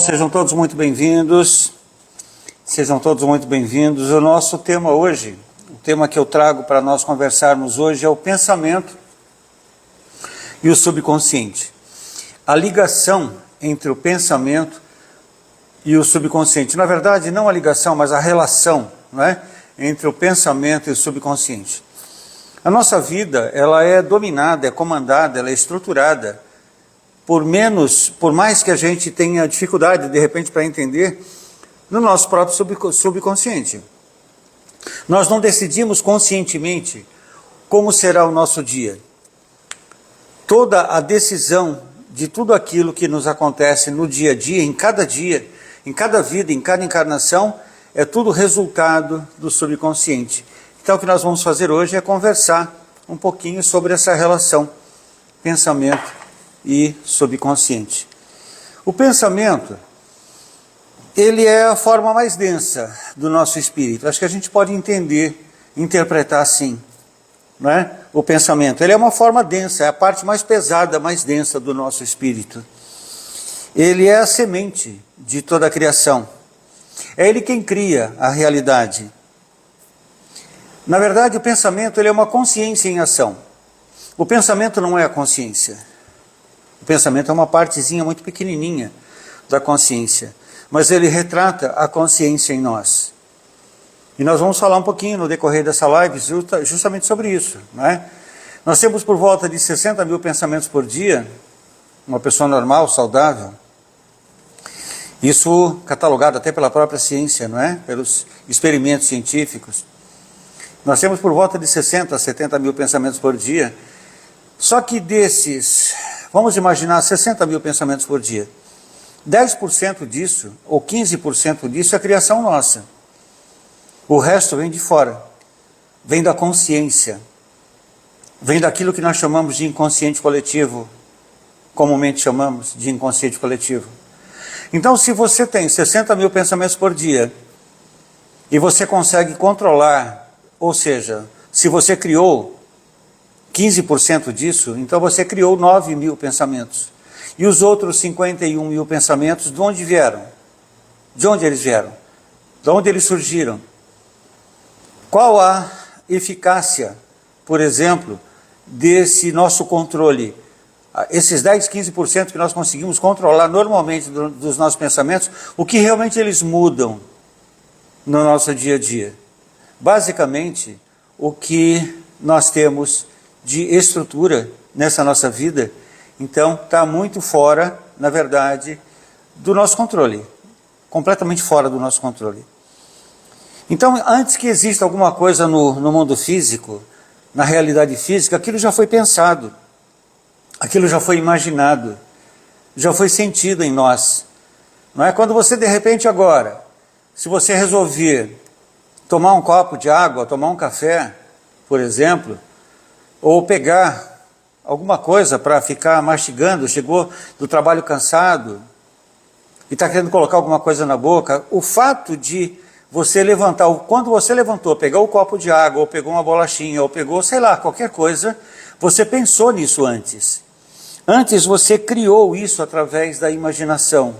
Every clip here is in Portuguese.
Sejam todos muito bem-vindos, sejam todos muito bem-vindos. O nosso tema hoje, o tema que eu trago para nós conversarmos hoje é o pensamento e o subconsciente. A ligação entre o pensamento e o subconsciente. Na verdade, não a ligação, mas a relação, não é? Entre o pensamento e o subconsciente. A nossa vida, ela é dominada, é comandada, ela é estruturada por mais que a gente tenha dificuldade, de repente, para entender, no nosso próprio subconsciente. Nós não decidimos conscientemente como será o nosso dia. Toda a decisão de tudo aquilo que nos acontece no dia a dia, em cada vida, em cada encarnação, é tudo resultado do subconsciente. Então o que nós vamos fazer hoje é conversar um pouquinho sobre essa relação, pensamento e subconsciente. O pensamento, ele é a forma mais densa do nosso espírito. Acho que a gente pode interpretar assim, não é? O pensamento, ele é uma forma densa, é a parte mais pesada, mais densa do nosso espírito. Ele é a semente de toda a criação. É ele quem cria a realidade. Na verdade, o pensamento, ele é uma consciência em ação. O pensamento não é a consciência. O pensamento é uma partezinha muito pequenininha da consciência, mas ele retrata a consciência em nós. E nós vamos falar um pouquinho no decorrer dessa live justamente sobre isso, não é? Nós temos por volta de 60 mil pensamentos por dia, uma pessoa normal, saudável. Isso catalogado até pela própria ciência, não é? Pelos experimentos científicos. Nós temos por volta de 60 a 70 mil pensamentos por dia. Só que desses, vamos imaginar 60 mil pensamentos por dia. 10% disso, ou 15% disso é criação nossa. O resto vem de fora. Vem da consciência. Vem daquilo que nós chamamos de inconsciente coletivo. Comumente chamamos de inconsciente coletivo. Então, se você tem 60 mil pensamentos por dia, e você consegue controlar, ou seja, se você criou 15% disso, então você criou 9 mil pensamentos. E os outros 51 mil pensamentos, de onde vieram? De onde eles vieram? De onde eles surgiram? Qual a eficácia, por exemplo, desse nosso controle? Esses 10, 15% que nós conseguimos controlar normalmente dos nossos pensamentos, o que realmente eles mudam no nosso dia a dia? Basicamente, o que nós temos de estrutura nessa nossa vida, então está muito fora, na verdade, do nosso controle. Completamente fora do nosso controle. Então, antes que exista alguma coisa no mundo físico, na realidade física, aquilo já foi pensado. Aquilo já foi imaginado, já foi sentido em nós. Não é? Quando você, de repente, agora, se você resolver tomar um copo de água, tomar um café, por exemplo, ou pegar alguma coisa para ficar mastigando, chegou do trabalho cansado e está querendo colocar alguma coisa na boca, o fato de você levantar, quando você levantou, pegou o copo de água, ou pegou uma bolachinha, ou pegou, sei lá, qualquer coisa, você pensou nisso antes. Antes você criou isso através da imaginação.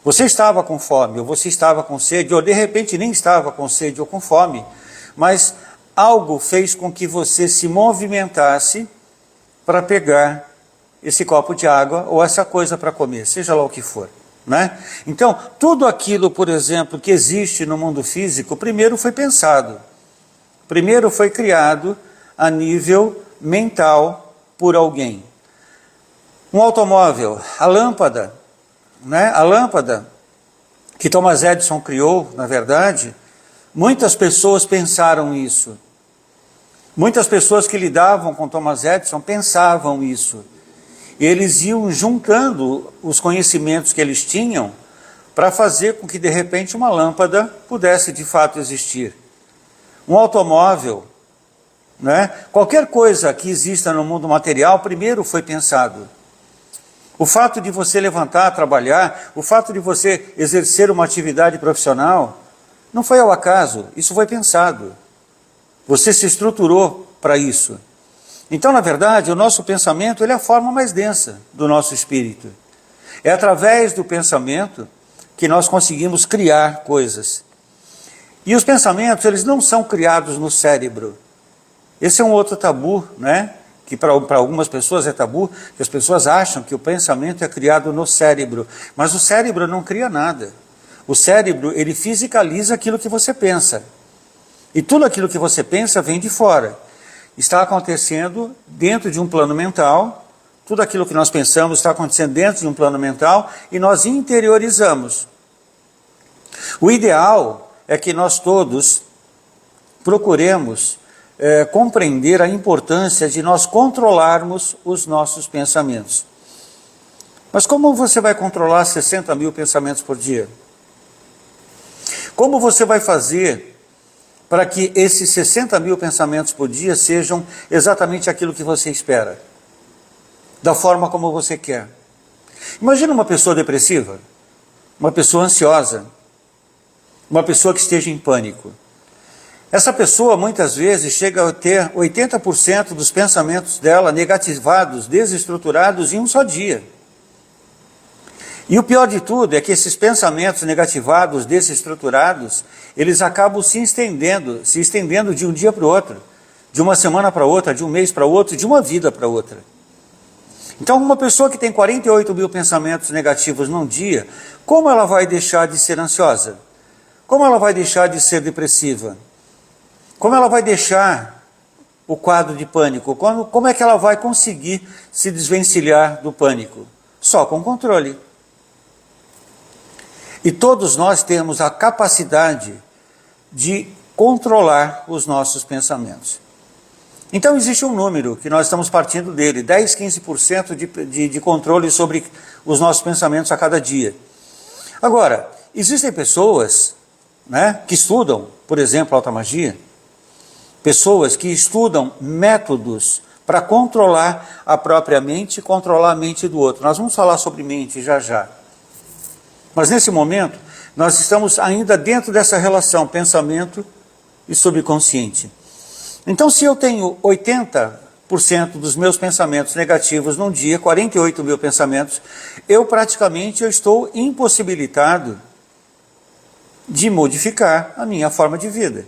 Você estava com fome, ou você estava com sede, ou de repente nem estava com sede ou com fome, mas algo fez com que você se movimentasse para pegar esse copo de água ou essa coisa para comer, seja lá o que for, né? Então, tudo aquilo, por exemplo, que existe no mundo físico, primeiro foi pensado, primeiro foi criado a nível mental por alguém. Um automóvel, a lâmpada, né? A lâmpada que Thomas Edison criou, na verdade, muitas pessoas pensaram isso. Muitas pessoas que lidavam com Thomas Edison pensavam isso. Eles iam juntando os conhecimentos que eles tinham para fazer com que, de repente, uma lâmpada pudesse, de fato, existir. Um automóvel, né? Qualquer coisa que exista no mundo material, primeiro foi pensado. O fato de você levantar, trabalhar, o fato de você exercer uma atividade profissional, não foi ao acaso, isso foi pensado. Você se estruturou para isso. Então, na verdade, o nosso pensamento ele é a forma mais densa do nosso espírito. É através do pensamento que nós conseguimos criar coisas. E os pensamentos, eles não são criados no cérebro. Esse é um outro tabu, né? Que para algumas pessoas é tabu, que as pessoas acham que o pensamento é criado no cérebro. Mas o cérebro não cria nada. O cérebro, ele fisicaliza aquilo que você pensa. E tudo aquilo que você pensa vem de fora. Está acontecendo dentro de um plano mental, tudo aquilo que nós pensamos está acontecendo dentro de um plano mental e nós interiorizamos. O ideal é que nós todos procuremos compreender a importância de nós controlarmos os nossos pensamentos. Mas como você vai controlar 60 mil pensamentos por dia? Como você vai fazer para que esses 60 mil pensamentos por dia sejam exatamente aquilo que você espera? Da forma como você quer. Imagina uma pessoa depressiva, uma pessoa ansiosa, uma pessoa que esteja em pânico. Essa pessoa muitas vezes chega a ter 80% dos pensamentos dela negativados, desestruturados em um só dia. E o pior de tudo é que esses pensamentos negativados, desestruturados, eles acabam se estendendo de um dia para o outro, de uma semana para outra, de um mês para outro, de uma vida para outra. Então, uma pessoa que tem 48 mil pensamentos negativos num dia, como ela vai deixar de ser ansiosa? Como ela vai deixar de ser depressiva? Como ela vai deixar o quadro de pânico? Como é que ela vai conseguir se desvencilhar do pânico? Só com controle. E todos nós temos a capacidade de controlar os nossos pensamentos. Então existe um número que nós estamos partindo dele, 10, 15% de controle sobre os nossos pensamentos a cada dia. Agora, existem pessoas, né, que estudam, por exemplo, alta magia, pessoas que estudam métodos para controlar a própria mente e controlar a mente do outro. Nós vamos falar sobre mente já já. Mas nesse momento, nós estamos ainda dentro dessa relação pensamento e subconsciente. Então, se eu tenho 80% dos meus pensamentos negativos num dia, 48 mil pensamentos, eu estou impossibilitado de modificar a minha forma de vida.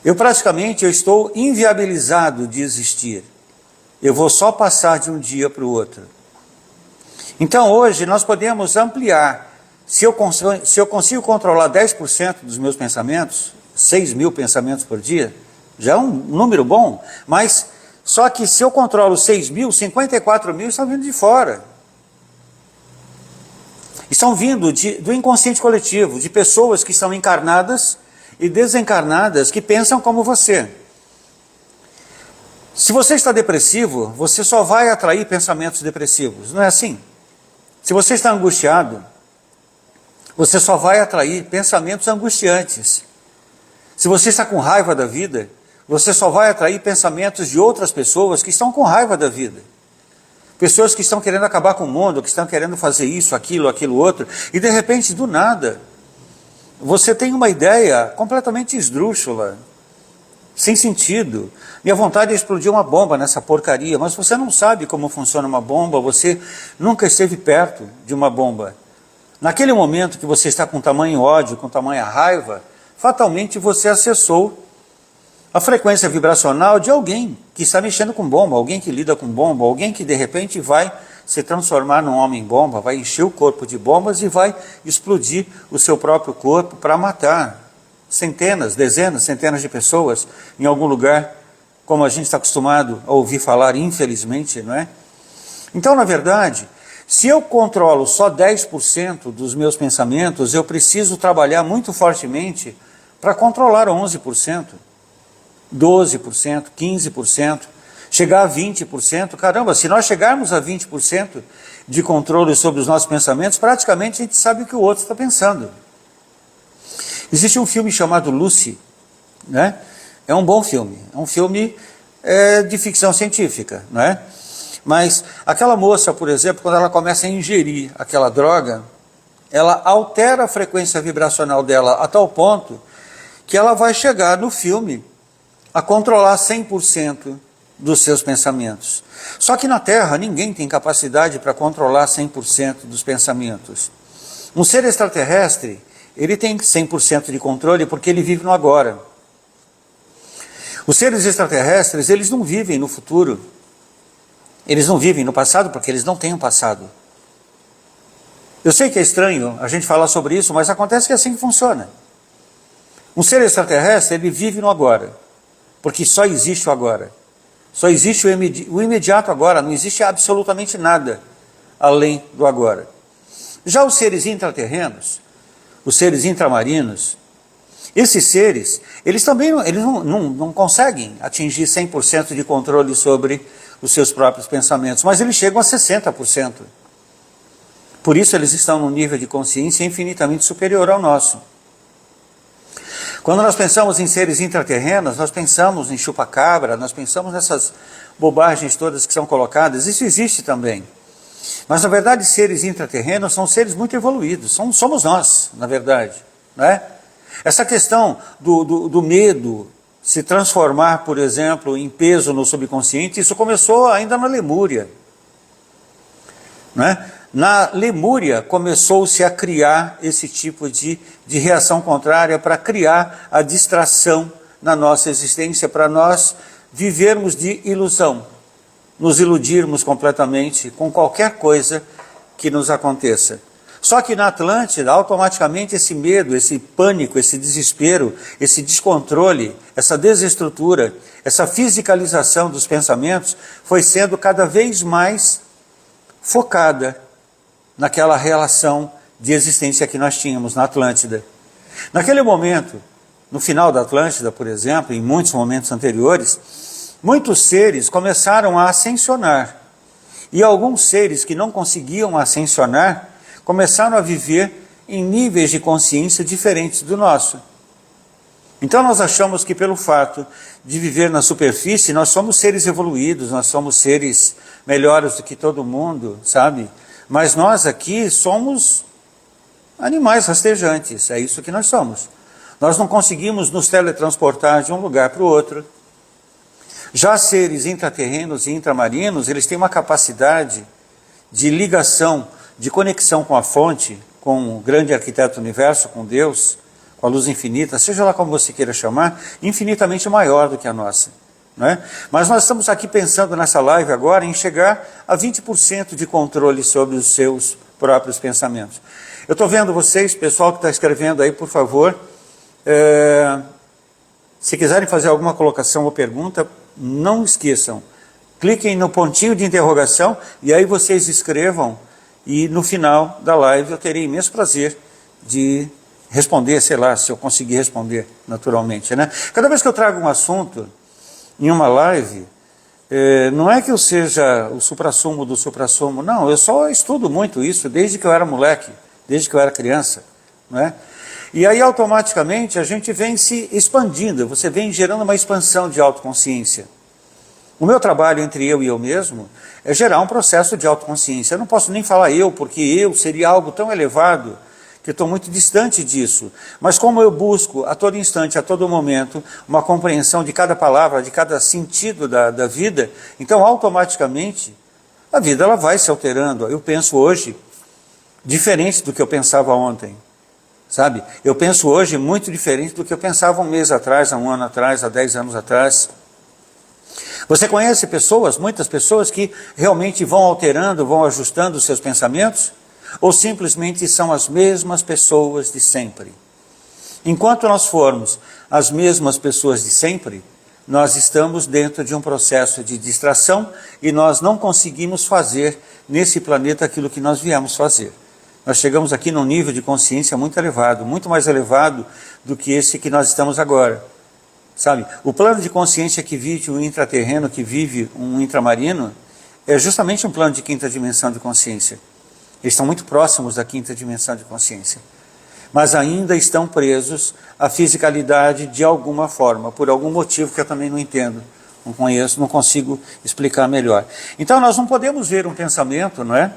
Eu estou inviabilizado de existir. Eu vou só passar de um dia para o outro. Então hoje nós podemos ampliar. Se eu consigo controlar 10% dos meus pensamentos, 6 mil pensamentos por dia, já é um número bom, mas só que se eu controlo 6 mil, 54 mil estão vindo de fora. Estão vindo do inconsciente coletivo, de pessoas que são encarnadas e desencarnadas, que pensam como você. Se você está depressivo, você só vai atrair pensamentos depressivos, não é assim? Se você está angustiado, você só vai atrair pensamentos angustiantes. Se você está com raiva da vida, você só vai atrair pensamentos de outras pessoas que estão com raiva da vida. Pessoas que estão querendo acabar com o mundo, que estão querendo fazer isso, aquilo outro, e de repente, do nada, você tem uma ideia completamente esdrúxula, sem sentido. Minha vontade é explodir uma bomba nessa porcaria, mas você não sabe como funciona uma bomba, você nunca esteve perto de uma bomba. Naquele momento que você está com tamanho ódio, com tamanha raiva, fatalmente você acessou a frequência vibracional de alguém que está mexendo com bomba, alguém que lida com bomba, alguém que de repente vai se transformar num homem-bomba, vai encher o corpo de bombas e vai explodir o seu próprio corpo para matar centenas, dezenas, centenas de pessoas em algum lugar, como a gente está acostumado a ouvir falar, infelizmente, não é? Então, na verdade, se eu controlo só 10% dos meus pensamentos, eu preciso trabalhar muito fortemente para controlar 11%, 12%, 15%, chegar a 20%. Caramba, se nós chegarmos a 20% de controle sobre os nossos pensamentos, praticamente a gente sabe o que o outro está pensando. Existe um filme chamado Lucy, né? É um bom filme, é um filme de ficção científica, não é? Mas aquela moça, por exemplo, quando ela começa a ingerir aquela droga, ela altera a frequência vibracional dela a tal ponto que ela vai chegar no filme a controlar 100% dos seus pensamentos. Só que na Terra ninguém tem capacidade para controlar 100% dos pensamentos. Um ser extraterrestre, ele tem 100% de controle porque ele vive no agora. Os seres extraterrestres, eles não vivem no futuro. Eles não vivem no passado porque eles não têm um passado. Eu sei que é estranho a gente falar sobre isso, mas acontece que é assim que funciona. Um ser extraterrestre, ele vive no agora, porque só existe o agora. Só existe o imediato agora, não existe absolutamente nada além do agora. Já os seres intraterrenos, os seres intramarinos, esses seres, eles também não conseguem atingir 100% de controle sobre os seus próprios pensamentos, mas eles chegam a 60%. Por isso eles estão num nível de consciência infinitamente superior ao nosso. Quando nós pensamos em seres intraterrenos, nós pensamos em chupa-cabra, nós pensamos nessas bobagens todas que são colocadas, isso existe também. Mas na verdade seres intraterrenos são seres muito evoluídos, somos nós, na verdade, não é? Essa questão do medo se transformar, por exemplo, em peso no subconsciente, isso começou ainda na Lemúria, não é? Na Lemúria começou-se a criar esse tipo de reação contrária para criar a distração na nossa existência, para nós vivermos de ilusão, nos iludirmos completamente com qualquer coisa que nos aconteça. Só que na Atlântida, automaticamente esse medo, esse pânico, esse desespero, esse descontrole, essa desestrutura, essa fisicalização dos pensamentos foi sendo cada vez mais focada naquela relação de existência que nós tínhamos na Atlântida. Naquele momento, no final da Atlântida, por exemplo, em muitos momentos anteriores, muitos seres começaram a ascensionar. E alguns seres que não conseguiam ascensionar, começaram a viver em níveis de consciência diferentes do nosso. Então nós achamos que pelo fato de viver na superfície, nós somos seres evoluídos, nós somos seres melhores do que todo mundo, sabe? Mas nós aqui somos animais rastejantes, é isso que nós somos. Nós não conseguimos nos teletransportar de um lugar para o outro. Já seres intraterrenos e intramarinos, eles têm uma capacidade de ligação, de conexão com a fonte, com o grande arquiteto do universo, com Deus, com a luz infinita, seja lá como você queira chamar, infinitamente maior do que a nossa. Não é? Mas nós estamos aqui pensando nessa live agora em chegar a 20% de controle sobre os seus próprios pensamentos. Eu estou vendo vocês, pessoal que está escrevendo aí, por favor, se quiserem fazer alguma colocação ou pergunta, não esqueçam, cliquem no pontinho de interrogação e aí vocês escrevam e no final da live eu terei imenso prazer de responder, sei lá, se eu conseguir responder naturalmente, né? Cada vez que eu trago um assunto em uma live, não é que eu seja o suprassumo do suprassumo, não, eu só estudo muito isso desde que eu era moleque, desde que eu era criança, não é? E aí automaticamente a gente vem se expandindo, você vem gerando uma expansão de autoconsciência. O meu trabalho entre eu e eu mesmo é gerar um processo de autoconsciência. Eu não posso nem falar eu, porque eu seria algo tão elevado que eu estou muito distante disso. Mas como eu busco a todo instante, a todo momento, uma compreensão de cada palavra, de cada sentido da vida, então automaticamente a vida ela vai se alterando. Eu penso hoje diferente do que eu pensava ontem, sabe? Eu penso hoje muito diferente do que eu pensava um mês atrás, há um ano atrás, há 10 anos atrás. Você conhece pessoas, muitas pessoas que realmente vão alterando, vão ajustando os seus pensamentos? Ou simplesmente são as mesmas pessoas de sempre? Enquanto nós formos as mesmas pessoas de sempre, nós estamos dentro de um processo de distração e nós não conseguimos fazer nesse planeta aquilo que nós viemos fazer. Nós chegamos aqui num nível de consciência muito elevado, muito mais elevado do que esse que nós estamos agora. Sabe, o plano de consciência que vive um intraterreno, que vive um intramarino, é justamente um plano de quinta dimensão de consciência. Eles estão muito próximos da quinta dimensão de consciência. Mas ainda estão presos à fisicalidade de alguma forma, por algum motivo que eu também não entendo, não conheço, não consigo explicar melhor. Então nós não podemos ver um pensamento, não é?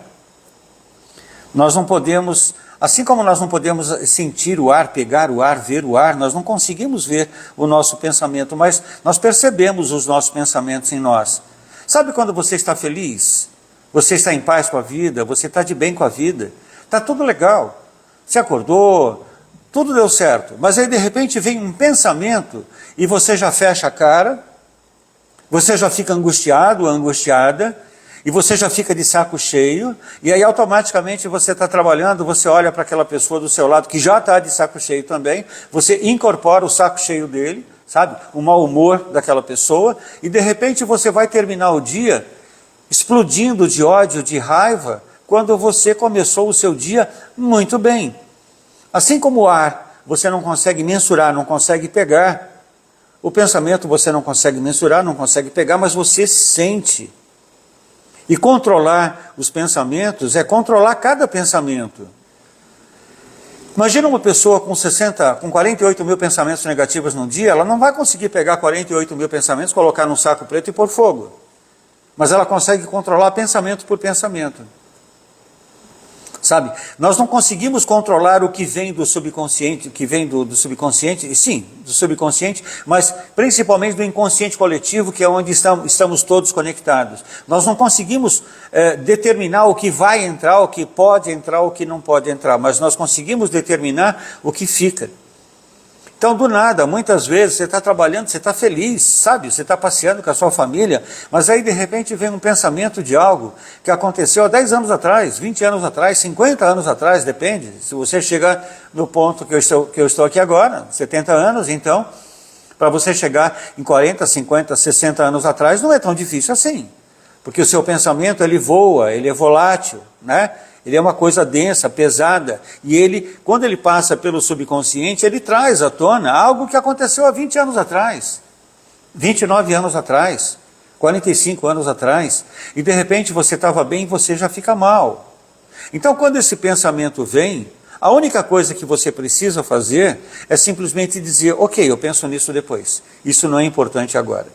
Nós não podemos Assim como nós não podemos sentir o ar, pegar o ar, ver o ar, nós não conseguimos ver o nosso pensamento, mas nós percebemos os nossos pensamentos em nós. Sabe quando você está feliz? Você está em paz com a vida, você está de bem com a vida, está tudo legal. Você acordou, tudo deu certo, mas aí de repente vem um pensamento e você já fecha a cara, você já fica angustiado, angustiada, e você já fica de saco cheio, e aí automaticamente você está trabalhando, você olha para aquela pessoa do seu lado que já está de saco cheio também, você incorpora o saco cheio dele, sabe? O mau humor daquela pessoa, e de repente você vai terminar o dia explodindo de ódio, de raiva, quando você começou o seu dia muito bem. Assim como o ar, você não consegue mensurar, não consegue pegar, o pensamento você não consegue mensurar, não consegue pegar, mas você sente. E controlar os pensamentos é controlar cada pensamento. Imagina uma pessoa com 48 mil pensamentos negativos num dia, ela não vai conseguir pegar 48 mil pensamentos, colocar num saco preto e pôr fogo. Mas ela consegue controlar pensamento por pensamento. Sabe, nós não conseguimos controlar o que vem do subconsciente, do subconsciente, sim, do subconsciente, mas principalmente do inconsciente coletivo, que é onde estamos todos conectados. Nós não conseguimos determinar o que vai entrar, o que pode entrar, o que não pode entrar, mas nós conseguimos determinar o que fica. Então, do nada, muitas vezes você está trabalhando, você está feliz, sabe? Você está passeando com a sua família, mas aí de repente vem um pensamento de algo que aconteceu há 10 anos atrás, 20 anos atrás, 50 anos atrás, depende. Se você chegar no ponto que eu estou aqui agora, 70 anos, então, para você chegar em 40, 50, 60 anos atrás, não é tão difícil assim. Porque o seu pensamento, ele voa, ele é volátil, né? Ele é uma coisa densa, pesada, e ele, quando ele passa pelo subconsciente, ele traz à tona algo que aconteceu há 20 anos atrás, 29 anos atrás, 45 anos atrás, e de repente você estava bem e você já fica mal. Então quando esse pensamento vem, a única coisa que você precisa fazer é simplesmente dizer, ok, eu penso nisso depois, isso não é importante agora.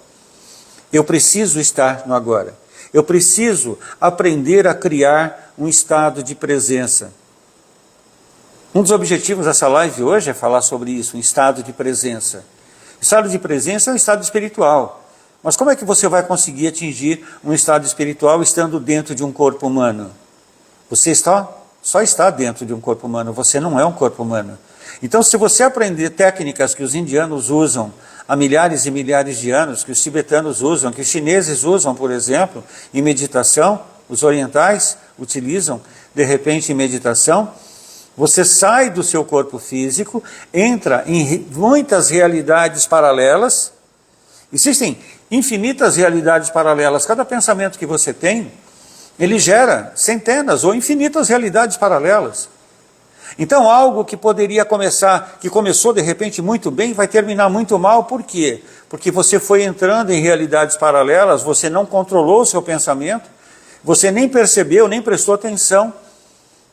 Eu preciso estar no agora. Eu preciso aprender a criar um estado de presença. Um dos objetivos dessa live hoje é falar sobre isso, um estado de presença. O estado de presença é um estado espiritual. Mas como é que você vai conseguir atingir um estado espiritual estando dentro de um corpo humano? Você só está dentro de um corpo humano, você não é um corpo humano. Então, se você aprender técnicas que os indianos usam há milhares e milhares de anos, que os tibetanos usam, que os chineses usam, por exemplo, em meditação, os orientais utilizam, de repente, em meditação, você sai do seu corpo físico, entra em muitas realidades paralelas, existem infinitas realidades paralelas, cada pensamento que você tem, ele gera centenas ou infinitas realidades paralelas. Então algo que poderia começar, que começou de repente muito bem, vai terminar muito mal, por quê? Porque você foi entrando em realidades paralelas, você não controlou o seu pensamento, você nem percebeu, nem prestou atenção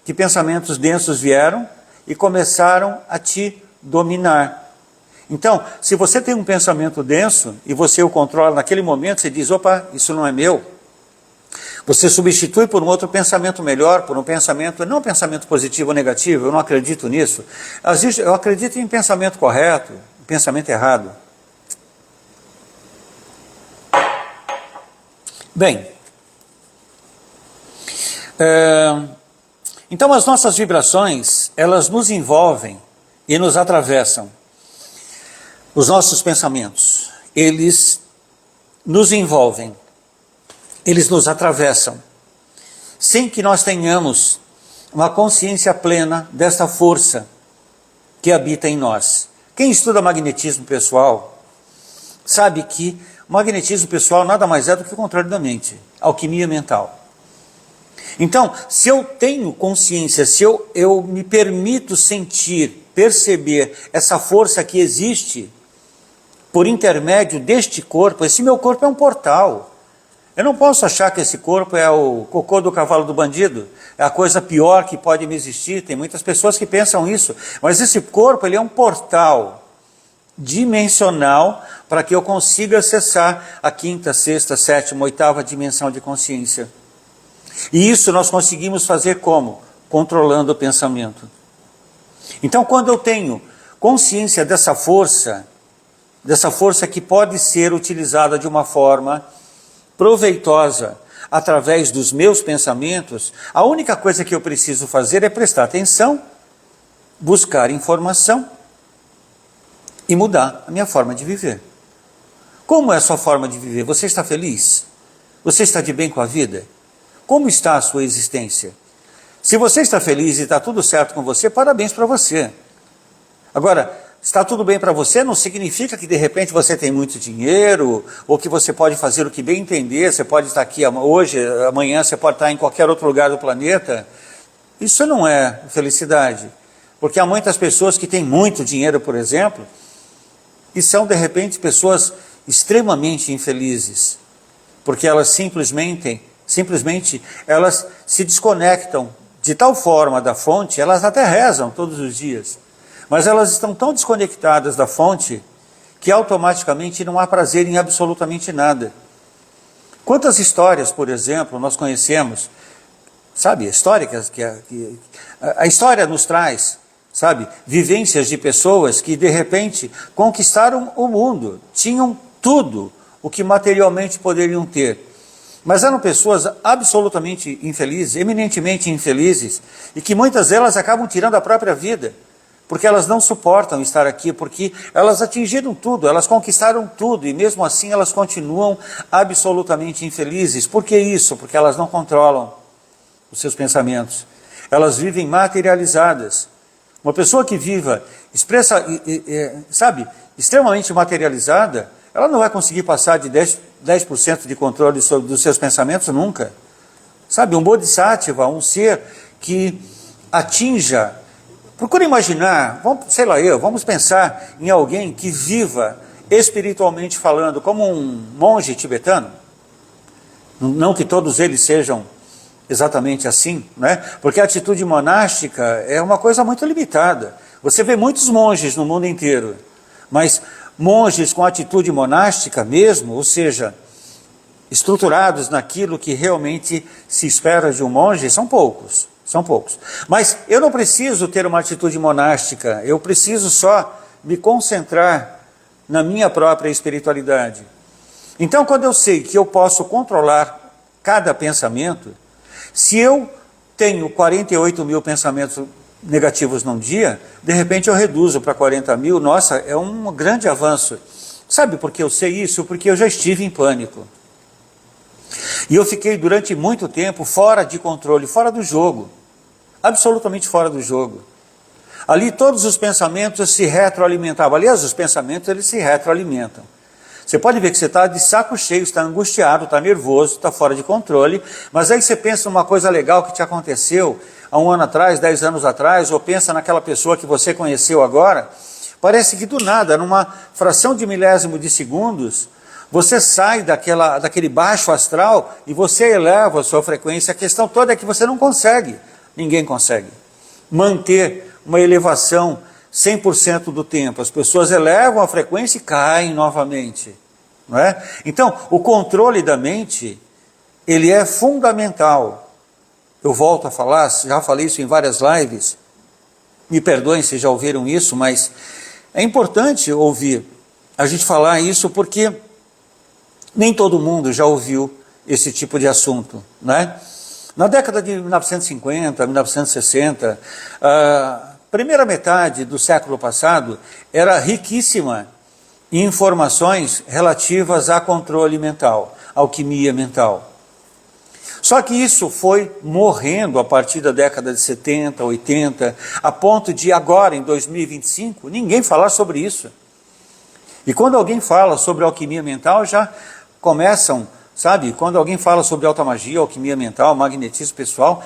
que pensamentos densos vieram e começaram a te dominar. Então, se você tem um pensamento denso e você o controla naquele momento, você diz, opa, isso não é meu. Você substitui por um outro pensamento melhor, por um pensamento, não um pensamento positivo ou negativo, eu não acredito nisso. Eu acredito em pensamento correto, em pensamento errado. Bem, então as nossas vibrações, elas nos envolvem e nos atravessam. Os nossos pensamentos, eles nos envolvem. Eles nos atravessam, sem que nós tenhamos uma consciência plena desta força que habita em nós. Quem estuda magnetismo pessoal, sabe que o magnetismo pessoal nada mais é do que o contrário da mente, alquimia mental. Então, se eu tenho consciência, se eu me permito sentir, perceber essa força que existe por intermédio deste corpo, esse meu corpo é um portal. Eu não posso achar que esse corpo é o cocô do cavalo do bandido, é a coisa pior que pode me existir, tem muitas pessoas que pensam isso, mas esse corpo ele é um portal dimensional para que eu consiga acessar a quinta, sexta, sétima, oitava dimensão de consciência. E isso nós conseguimos fazer como? Controlando o pensamento. Então, quando eu tenho consciência dessa força que pode ser utilizada de uma forma proveitosa através dos meus pensamentos, a única coisa que eu preciso fazer é prestar atenção, buscar informação e mudar a minha forma de viver. Como é a sua forma de viver? Você está feliz? Você está de bem com a vida? Como está a sua existência? Se você está feliz e está tudo certo com você, parabéns para você. Agora, está tudo bem para você não significa que de repente você tem muito dinheiro, ou que você pode fazer o que bem entender, você pode estar aqui hoje, amanhã você pode estar em qualquer outro lugar do planeta. Isso não é felicidade. Porque há muitas pessoas que têm muito dinheiro, por exemplo, e são de repente pessoas extremamente infelizes, porque elas simplesmente elas se desconectam de tal forma da fonte, elas até rezam todos os dias, mas elas estão tão desconectadas da fonte que automaticamente não há prazer em absolutamente nada. Quantas histórias, por exemplo, nós conhecemos, sabe, históricas, a história nos traz, sabe, vivências de pessoas que de repente conquistaram o mundo, tinham tudo o que materialmente poderiam ter, mas eram pessoas absolutamente infelizes, eminentemente infelizes, e que muitas delas acabam tirando a própria vida, porque elas não suportam estar aqui, porque elas atingiram tudo, elas conquistaram tudo, e mesmo assim elas continuam absolutamente infelizes. Por que isso? Porque elas não controlam os seus pensamentos, elas vivem materializadas. Uma pessoa que viva extremamente materializada, ela não vai conseguir passar de 10% de controle dos seus pensamentos nunca. Sabe, um bodhisattva, um ser que atinja... Procura imaginar, vamos pensar em alguém que viva espiritualmente falando, como um monge tibetano. Não que todos eles sejam exatamente assim, né? Porque a atitude monástica é uma coisa muito limitada. Você vê muitos monges no mundo inteiro, mas monges com atitude monástica mesmo, ou seja, estruturados naquilo que realmente se espera de um monge, são poucos. Mas eu não preciso ter uma atitude monástica, eu preciso só me concentrar na minha própria espiritualidade. Então, quando eu sei que eu posso controlar cada pensamento, se eu tenho 48 mil pensamentos negativos num dia, de repente eu reduzo para 40 mil, nossa, é um grande avanço. Sabe por que eu sei isso? Porque eu já estive em pânico. E eu fiquei durante muito tempo fora de controle, fora do jogo. Absolutamente fora do jogo. Ali todos os pensamentos se retroalimentavam. Aliás, os pensamentos eles se retroalimentam. Você pode ver que você está de saco cheio, está angustiado, está nervoso, está fora de controle, mas aí você pensa numa coisa legal que te aconteceu há 1 ano atrás, 10 anos atrás, ou pensa naquela pessoa que você conheceu agora, parece que do nada, numa fração de milésimo de segundos, você sai daquele baixo astral e você eleva a sua frequência. A questão toda é que você não consegue, ninguém consegue, manter uma elevação 100% do tempo. As pessoas elevam a frequência e caem novamente, não é? Então, o controle da mente, ele é fundamental. Eu volto a falar, já falei isso em várias lives, me perdoem se já ouviram isso, mas é importante ouvir a gente falar isso, porque nem todo mundo já ouviu esse tipo de assunto, né? Na década de 1950, 1960, a primeira metade do século passado era riquíssima em informações relativas a controle mental, alquimia mental. Só que isso foi morrendo a partir da década de 70, 80, a ponto de agora, em 2025, ninguém falar sobre isso. E quando alguém fala sobre alquimia mental, já começam, sabe, quando alguém fala sobre automagia, alquimia mental, magnetismo pessoal,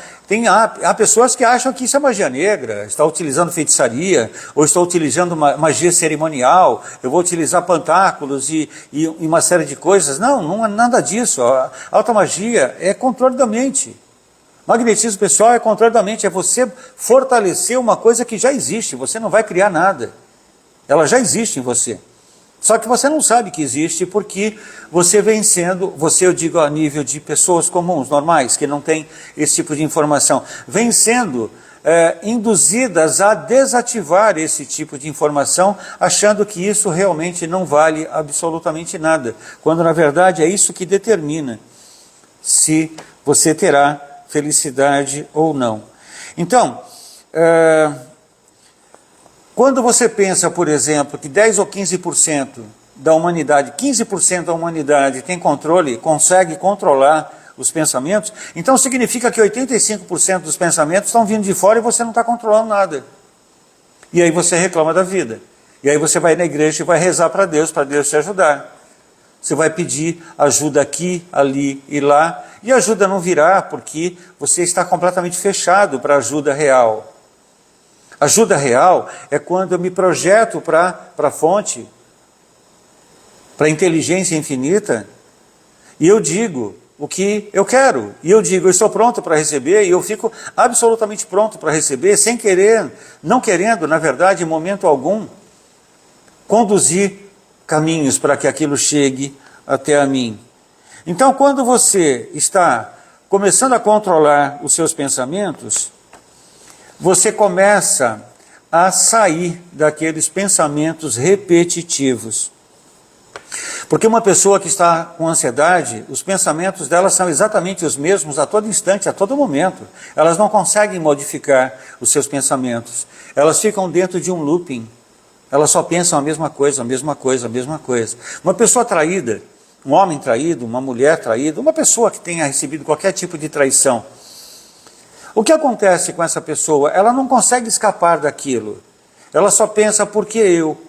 há pessoas que acham que isso é magia negra, está utilizando feitiçaria, ou está utilizando magia cerimonial, eu vou utilizar pantáculos e uma série de coisas. Não é nada disso. A automagia é controle da mente. Magnetismo pessoal é controle da mente, é você fortalecer uma coisa que já existe, você não vai criar nada. Ela já existe em você. Só que você não sabe que existe porque você vem sendo, eu digo a nível de pessoas comuns, normais, que não têm esse tipo de informação, vem sendo induzidas a desativar esse tipo de informação, achando que isso realmente não vale absolutamente nada, quando na verdade é isso que determina se você terá felicidade ou não. Então, quando você pensa, por exemplo, que 10 ou 15% da humanidade, 15% da humanidade tem controle, consegue controlar os pensamentos, então significa que 85% dos pensamentos estão vindo de fora e você não está controlando nada. E aí você reclama da vida. E aí você vai na igreja e vai rezar para Deus te ajudar. Você vai pedir ajuda aqui, ali e lá, e a ajuda não virá porque você está completamente fechado para ajuda real. Ajuda real é quando eu me projeto para a fonte, para a inteligência infinita, e eu digo o que eu quero, e eu digo, eu estou pronto para receber, e eu fico absolutamente pronto para receber, sem querer, não querendo, na verdade, em momento algum, conduzir caminhos para que aquilo chegue até a mim. Então, quando você está começando a controlar os seus pensamentos, você começa a sair daqueles pensamentos repetitivos. Porque uma pessoa que está com ansiedade, os pensamentos dela são exatamente os mesmos a todo instante, a todo momento. Elas não conseguem modificar os seus pensamentos. Elas ficam dentro de um looping. Elas só pensam a mesma coisa, a mesma coisa, a mesma coisa. Uma pessoa traída, um homem traído, uma mulher traída, uma pessoa que tenha recebido qualquer tipo de traição, o que acontece com essa pessoa? Ela não consegue escapar daquilo. Ela só pensa, por que eu?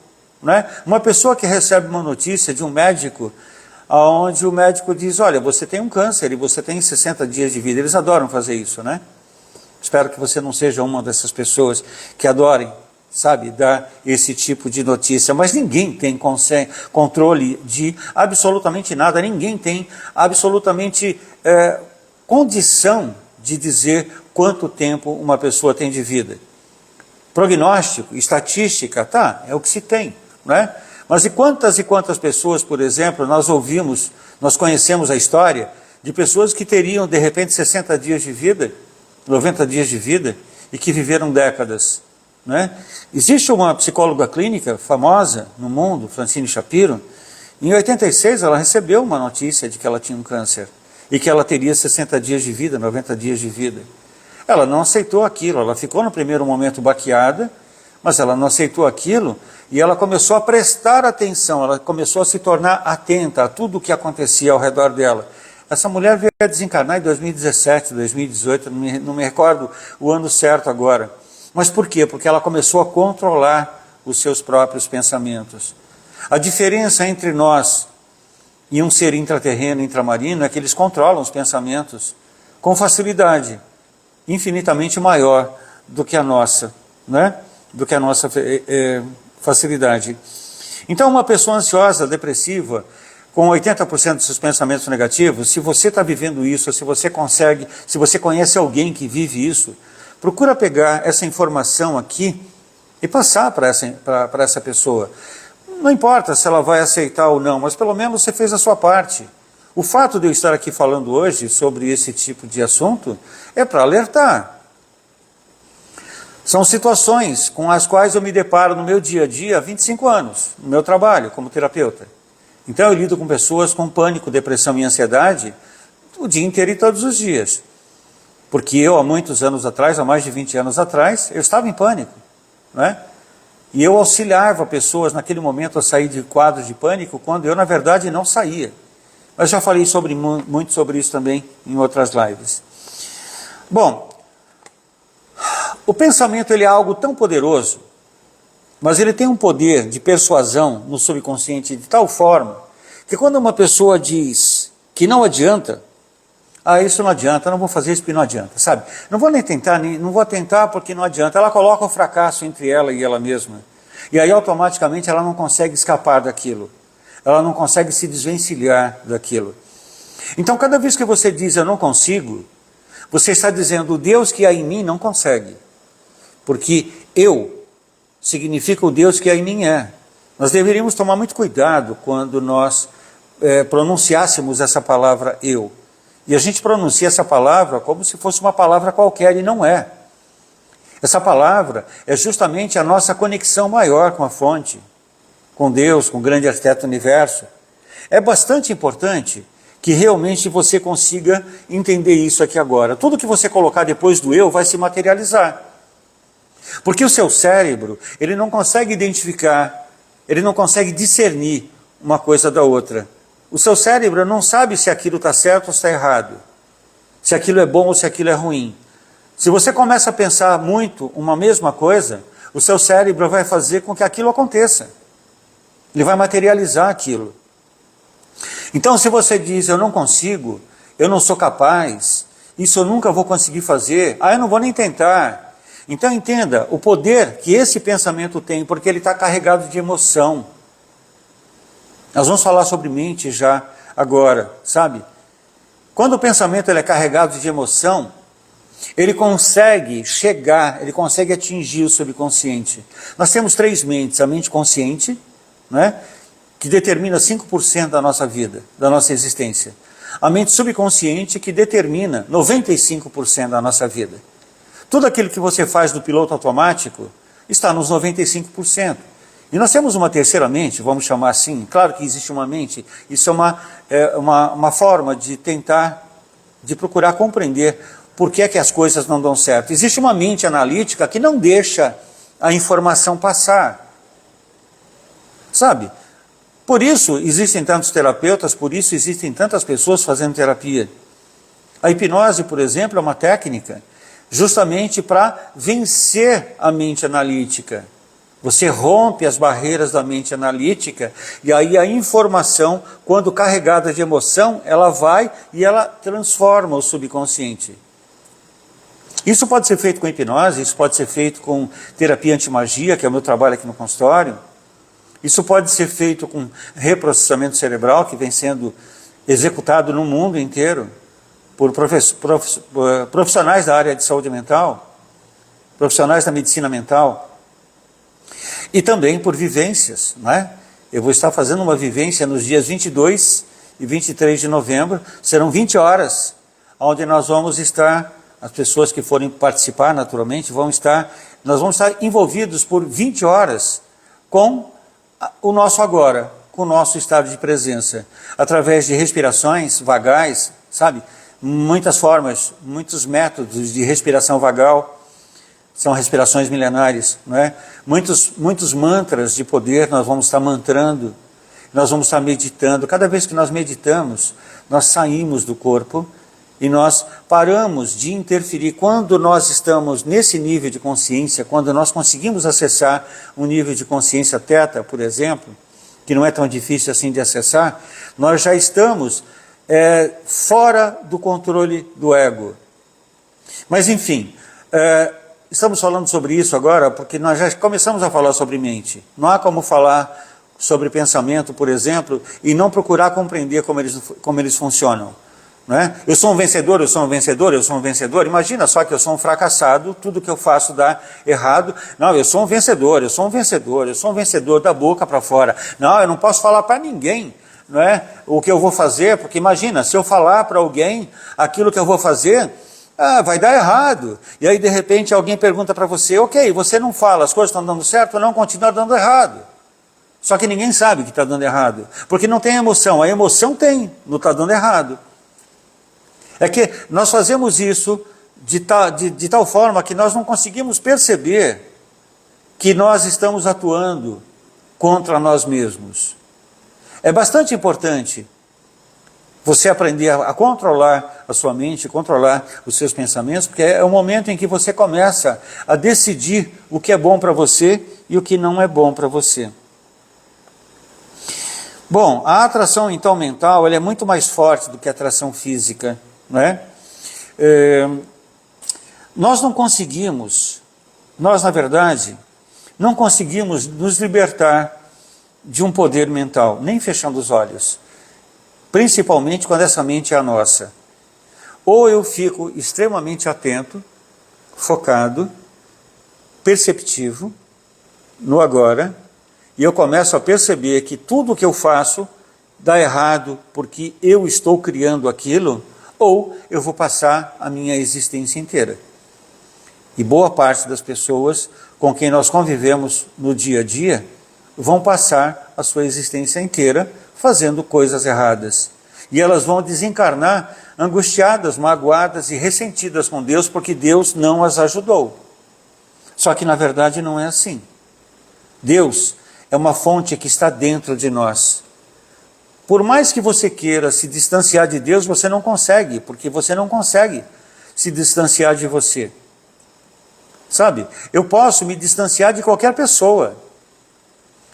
Né? Uma pessoa que recebe uma notícia de um médico, onde o médico diz, olha, você tem um câncer e você tem 60 dias de vida. Eles adoram fazer isso, né? Espero que você não seja uma dessas pessoas que adorem, sabe, dar esse tipo de notícia. Mas ninguém tem controle de absolutamente nada. Ninguém tem absolutamente condição de dizer quanto tempo uma pessoa tem de vida. Prognóstico, estatística, tá, é o que se tem, né? Mas e quantas pessoas, por exemplo, nós conhecemos a história de pessoas que teriam, de repente, 60 dias de vida, 90 dias de vida, e que viveram décadas, né? Existe uma psicóloga clínica famosa no mundo, Francine Shapiro. Em 86 ela recebeu uma notícia de que ela tinha um câncer, e que ela teria 60 dias de vida, 90 dias de vida. Ela não aceitou aquilo, ela ficou no primeiro momento baqueada, mas ela não aceitou aquilo, e ela começou a prestar atenção, ela começou a se tornar atenta a tudo o que acontecia ao redor dela. Essa mulher veio a desencarnar em 2017, 2018, não me recordo o ano certo agora. Mas por quê? Porque ela começou a controlar os seus próprios pensamentos. A diferença entre nós e um ser intraterreno, intramarino, é que eles controlam os pensamentos com facilidade, infinitamente maior do que a nossa, né? Do que a nossa facilidade. Então, uma pessoa ansiosa, depressiva, com 80% dos seus pensamentos negativos, se você está vivendo isso, se você conhece alguém que vive isso, procura pegar essa informação aqui e passar para essa pessoa. Não importa se ela vai aceitar ou não, mas pelo menos você fez a sua parte. O fato de eu estar aqui falando hoje sobre esse tipo de assunto é para alertar. São situações com as quais eu me deparo no meu dia a dia há 25 anos, no meu trabalho como terapeuta. Então eu lido com pessoas com pânico, depressão e ansiedade o dia inteiro e todos os dias. Porque eu, há muitos anos atrás, há mais de 20 anos atrás, eu estava em pânico, né? E eu auxiliava pessoas naquele momento a sair de quadros de pânico, quando eu, na verdade, não saía. Mas já falei muito sobre isso também em outras lives. Bom, o pensamento ele é algo tão poderoso, mas ele tem um poder de persuasão no subconsciente de tal forma, que quando uma pessoa diz que não adianta, isso não adianta, não vou fazer isso porque não adianta, sabe? Não vou nem tentar, não vou tentar porque não adianta. Ela coloca o fracasso entre ela e ela mesma. E aí automaticamente ela não consegue escapar daquilo. Ela não consegue se desvencilhar daquilo. Então cada vez que você diz eu não consigo, você está dizendo o Deus que há em mim não consegue. Porque eu significa o Deus que há em mim é. Nós deveríamos tomar muito cuidado quando nós pronunciássemos essa palavra eu. E a gente pronuncia essa palavra como se fosse uma palavra qualquer, e não é. Essa palavra é justamente a nossa conexão maior com a fonte, com Deus, com o grande arquiteto do universo. É bastante importante que realmente você consiga entender isso aqui agora. Tudo que você colocar depois do eu vai se materializar. Porque o seu cérebro, ele não consegue identificar, ele não consegue discernir uma coisa da outra. O seu cérebro não sabe se aquilo está certo ou está errado, se aquilo é bom ou se aquilo é ruim. Se você começa a pensar muito uma mesma coisa, o seu cérebro vai fazer com que aquilo aconteça. Ele vai materializar aquilo. Então, se você diz, eu não consigo, eu não sou capaz, isso eu nunca vou conseguir fazer, eu não vou nem tentar. Então, entenda o poder que esse pensamento tem, porque ele está carregado de emoção. Nós vamos falar sobre mente já agora, sabe? Quando o pensamento ele é carregado de emoção, ele consegue chegar, ele consegue atingir o subconsciente. Nós temos 3 mentes, a mente consciente, né, que determina 5% da nossa vida, da nossa existência. A mente subconsciente que determina 95% da nossa vida. Tudo aquilo que você faz no piloto automático está nos 95%. E nós temos uma terceira mente, vamos chamar assim, claro que existe uma mente, isso é uma forma de tentar, de procurar compreender por que é que as coisas não dão certo. Existe uma mente analítica que não deixa a informação passar. Sabe? Por isso existem tantos terapeutas, por isso existem tantas pessoas fazendo terapia. A hipnose, por exemplo, é uma técnica justamente para vencer a mente analítica. Você rompe as barreiras da mente analítica e aí a informação, quando carregada de emoção, ela vai e ela transforma o subconsciente. Isso pode ser feito com hipnose, isso pode ser feito com terapia antimagia, que é o meu trabalho aqui no consultório. Isso pode ser feito com reprocessamento cerebral, que vem sendo executado no mundo inteiro por profissionais da área de saúde mental, profissionais da medicina mental, e também por vivências, né? Eu vou estar fazendo uma vivência nos dias 22 e 23 de novembro, serão 20 horas, onde nós vamos estar, as pessoas que forem participar naturalmente, nós vamos estar envolvidos por 20 horas com o nosso agora, com o nosso estado de presença, através de respirações vagais, sabe? Muitas formas, muitos métodos de respiração vagal, são respirações milenares, não é? Muitos mantras de poder nós vamos estar mantrando, nós vamos estar meditando. Cada vez que nós meditamos, nós saímos do corpo e nós paramos de interferir. Quando nós estamos nesse nível de consciência, quando nós conseguimos acessar um nível de consciência teta, por exemplo, que não é tão difícil assim de acessar, nós já estamos fora do controle do ego. Mas enfim, estamos falando sobre isso agora porque nós já começamos a falar sobre mente. Não há como falar sobre pensamento, por exemplo, e não procurar compreender como eles funcionam. Não é? Eu sou um vencedor, eu sou um vencedor, eu sou um vencedor. Imagina só que eu sou um fracassado, tudo que eu faço dá errado. Não, eu sou um vencedor, eu sou um vencedor, eu sou um vencedor da boca para fora. Não, eu não posso falar para ninguém, não é? O que eu vou fazer, porque imagina, se eu falar para alguém aquilo que eu vou fazer, vai dar errado. E aí de repente alguém pergunta para você, ok, você não fala, as coisas estão dando certo, não, continua dando errado. Só que ninguém sabe que está dando errado, porque não tem emoção. A emoção tem, não está dando errado. É que nós fazemos isso de tal forma que nós não conseguimos perceber que nós estamos atuando contra nós mesmos. É bastante importante você aprender a controlar a sua mente, controlar os seus pensamentos, porque é o momento em que você começa a decidir o que é bom para você e o que não é bom para você. Bom, a atração então mental ela é muito mais forte do que a atração física. Não é? Nós não conseguimos, nós na verdade, não conseguimos nos libertar de um poder mental, nem fechando os olhos, principalmente quando essa mente é a nossa. Ou eu fico extremamente atento, focado, perceptivo, no agora, e eu começo a perceber que tudo o que eu faço dá errado porque eu estou criando aquilo, ou eu vou passar a minha existência inteira E boa parte das pessoas com quem nós convivemos no dia a dia vão passar a sua existência inteira fazendo coisas erradas. E elas vão desencarnar angustiadas, magoadas e ressentidas com Deus porque Deus não as ajudou. Só que na verdade não é assim. Deus é uma fonte que está dentro de nós. Por mais que você queira se distanciar de Deus, você não consegue, porque você não consegue se distanciar de você. Sabe, eu posso me distanciar de qualquer pessoa.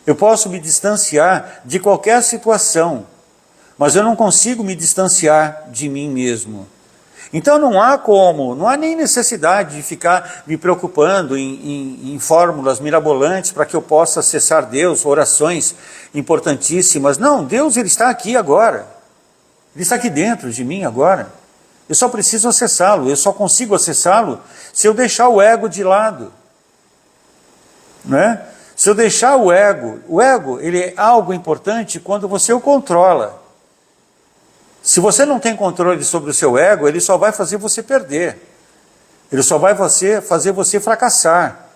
Eu posso me distanciar de qualquer situação. Mas eu não consigo me distanciar de mim mesmo. Então não há nem necessidade de ficar me preocupando em fórmulas mirabolantes para que eu possa acessar Deus, orações importantíssimas. Não, Deus ele está aqui agora. Ele está aqui dentro de mim agora. Eu só preciso acessá-lo, eu só consigo acessá-lo se eu deixar o ego de lado. Não é? Se eu deixar o ego ele é algo importante quando você o controla. Se você não tem controle sobre o seu ego, ele só vai fazer você perder. Ele só vai fazer você fracassar.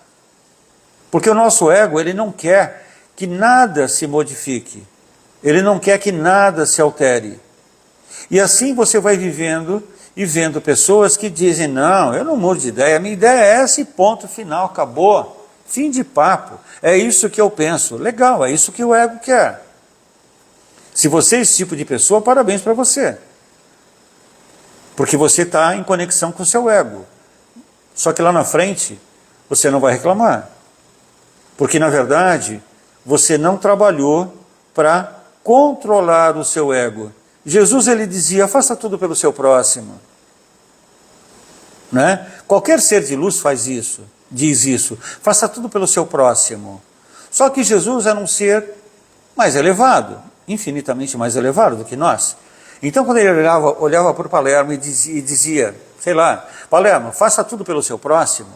Porque o nosso ego, ele não quer que nada se modifique. Ele não quer que nada se altere. E assim você vai vivendo e vendo pessoas que dizem, não, eu não mudo de ideia, a minha ideia é essa e ponto final, acabou. Fim de papo. É isso que eu penso. Legal, é isso que o ego quer. Se você é esse tipo de pessoa, parabéns para você. Porque você está em conexão com o seu ego. Só que lá na frente, você não vai reclamar. Porque na verdade, você não trabalhou para controlar o seu ego. Jesus ele dizia, faça tudo pelo seu próximo. Né? Qualquer ser de luz faz isso, diz isso. Faça tudo pelo seu próximo. Só que Jesus era um ser mais elevado, infinitamente mais elevado do que nós. Então quando ele olhava para o Palermo e dizia, sei lá, Palermo, faça tudo pelo seu próximo,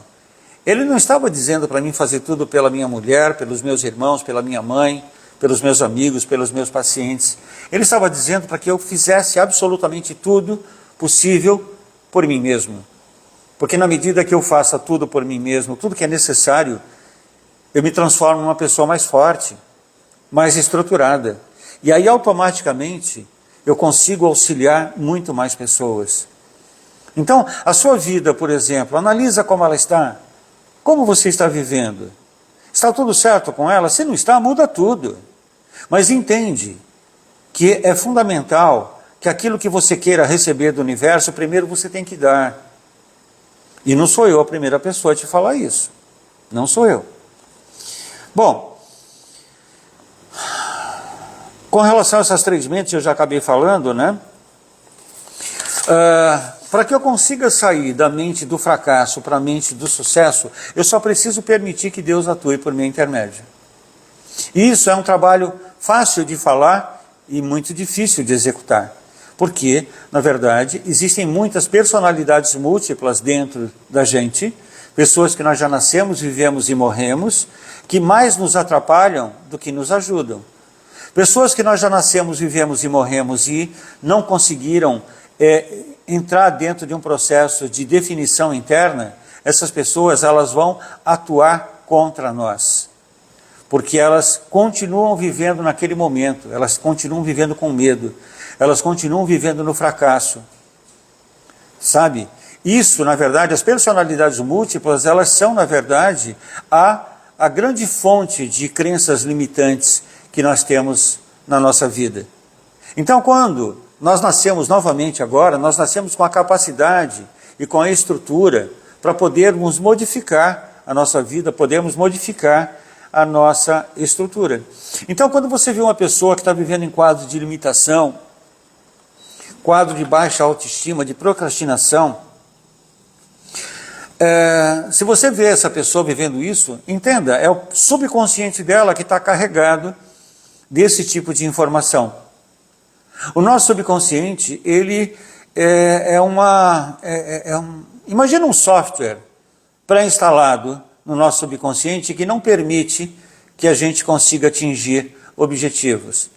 ele não estava dizendo para mim fazer tudo pela minha mulher, pelos meus irmãos, pela minha mãe, pelos meus amigos, pelos meus pacientes. Ele estava dizendo para que eu fizesse absolutamente tudo possível por mim mesmo. Porque na medida que eu faça tudo por mim mesmo, tudo que é necessário, eu me transformo numa pessoa mais forte, mais estruturada. E aí automaticamente eu consigo auxiliar muito mais pessoas. Então, a sua vida, por exemplo, analisa como ela está. Como você está vivendo? Está tudo certo com ela? Se não está, muda tudo. Mas entende que é fundamental que aquilo que você queira receber do universo, primeiro você tem que dar. E não sou eu a primeira pessoa a te falar isso. Não sou eu. Bom, com relação a essas três mentes, eu já acabei falando, né? Para que eu consiga sair da mente do fracasso para a mente do sucesso, eu só preciso permitir que Deus atue por meu intermédio. E isso é um trabalho fácil de falar e muito difícil de executar. Porque, na verdade, existem muitas personalidades múltiplas dentro da gente, pessoas que nós já nascemos, vivemos e morremos, que mais nos atrapalham do que nos ajudam. Pessoas que nós já nascemos, vivemos e morremos e não conseguiram entrar dentro de um processo de definição interna, essas pessoas elas vão atuar contra nós. Porque elas continuam vivendo naquele momento, elas continuam vivendo com medo, elas continuam vivendo no fracasso. Sabe? Isso, na verdade, as personalidades múltiplas, elas são, na verdade, a grande fonte de crenças limitantes que nós temos na nossa vida. Então, quando nós nascemos novamente agora, nós nascemos com a capacidade e com a estrutura para podermos modificar a nossa vida, podermos modificar a nossa estrutura. Então, quando você vê uma pessoa que está vivendo em quadro de limitação, quadro de baixa autoestima, de procrastinação, se você vê essa pessoa vivendo isso, entenda, é o subconsciente dela que está carregado desse tipo de informação. O nosso subconsciente, ele imagina um software pré-instalado no nosso subconsciente que não permite que a gente consiga atingir objetivos.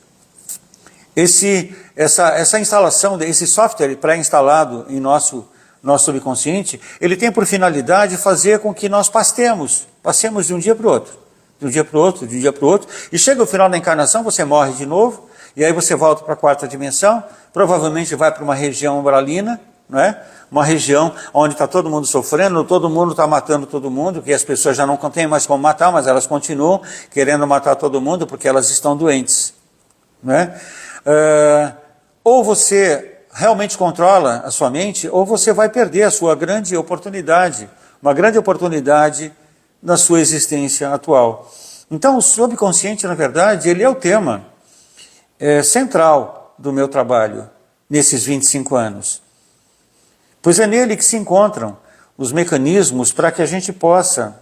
Essa instalação desse software pré-instalado em nosso nosso subconsciente, ele tem por finalidade fazer com que nós passemos de um dia para o outro, de um dia para o outro, de um dia para o outro, e chega o final da encarnação, você morre de novo, e aí você volta para a quarta dimensão, provavelmente vai para uma região umbralina, não é? Uma região onde está todo mundo sofrendo, todo mundo está matando todo mundo, que as pessoas já não têm mais como matar, mas elas continuam querendo matar todo mundo porque elas estão doentes. Não é? Ou você realmente controla a sua mente, ou você vai perder a sua grande oportunidade, uma grande oportunidade na sua existência atual. Então o subconsciente, na verdade, ele é o tema central do meu trabalho nesses 25 anos. Pois é nele que se encontram os mecanismos para que a gente possa,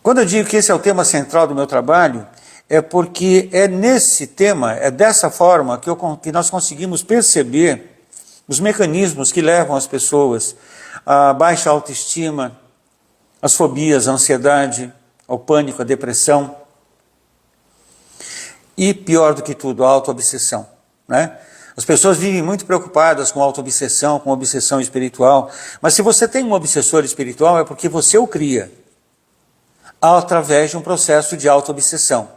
quando eu digo que esse é o tema central do meu trabalho, é porque é nesse tema, é dessa forma que nós conseguimos perceber os mecanismos que levam as pessoas à baixa autoestima, às fobias, à ansiedade, ao pânico, à depressão. E pior do que tudo, a auto-obsessão, né? As pessoas vivem muito preocupadas com auto-obsessão, com obsessão espiritual, mas se você tem um obsessor espiritual é porque você o cria, através de um processo de auto-obsessão.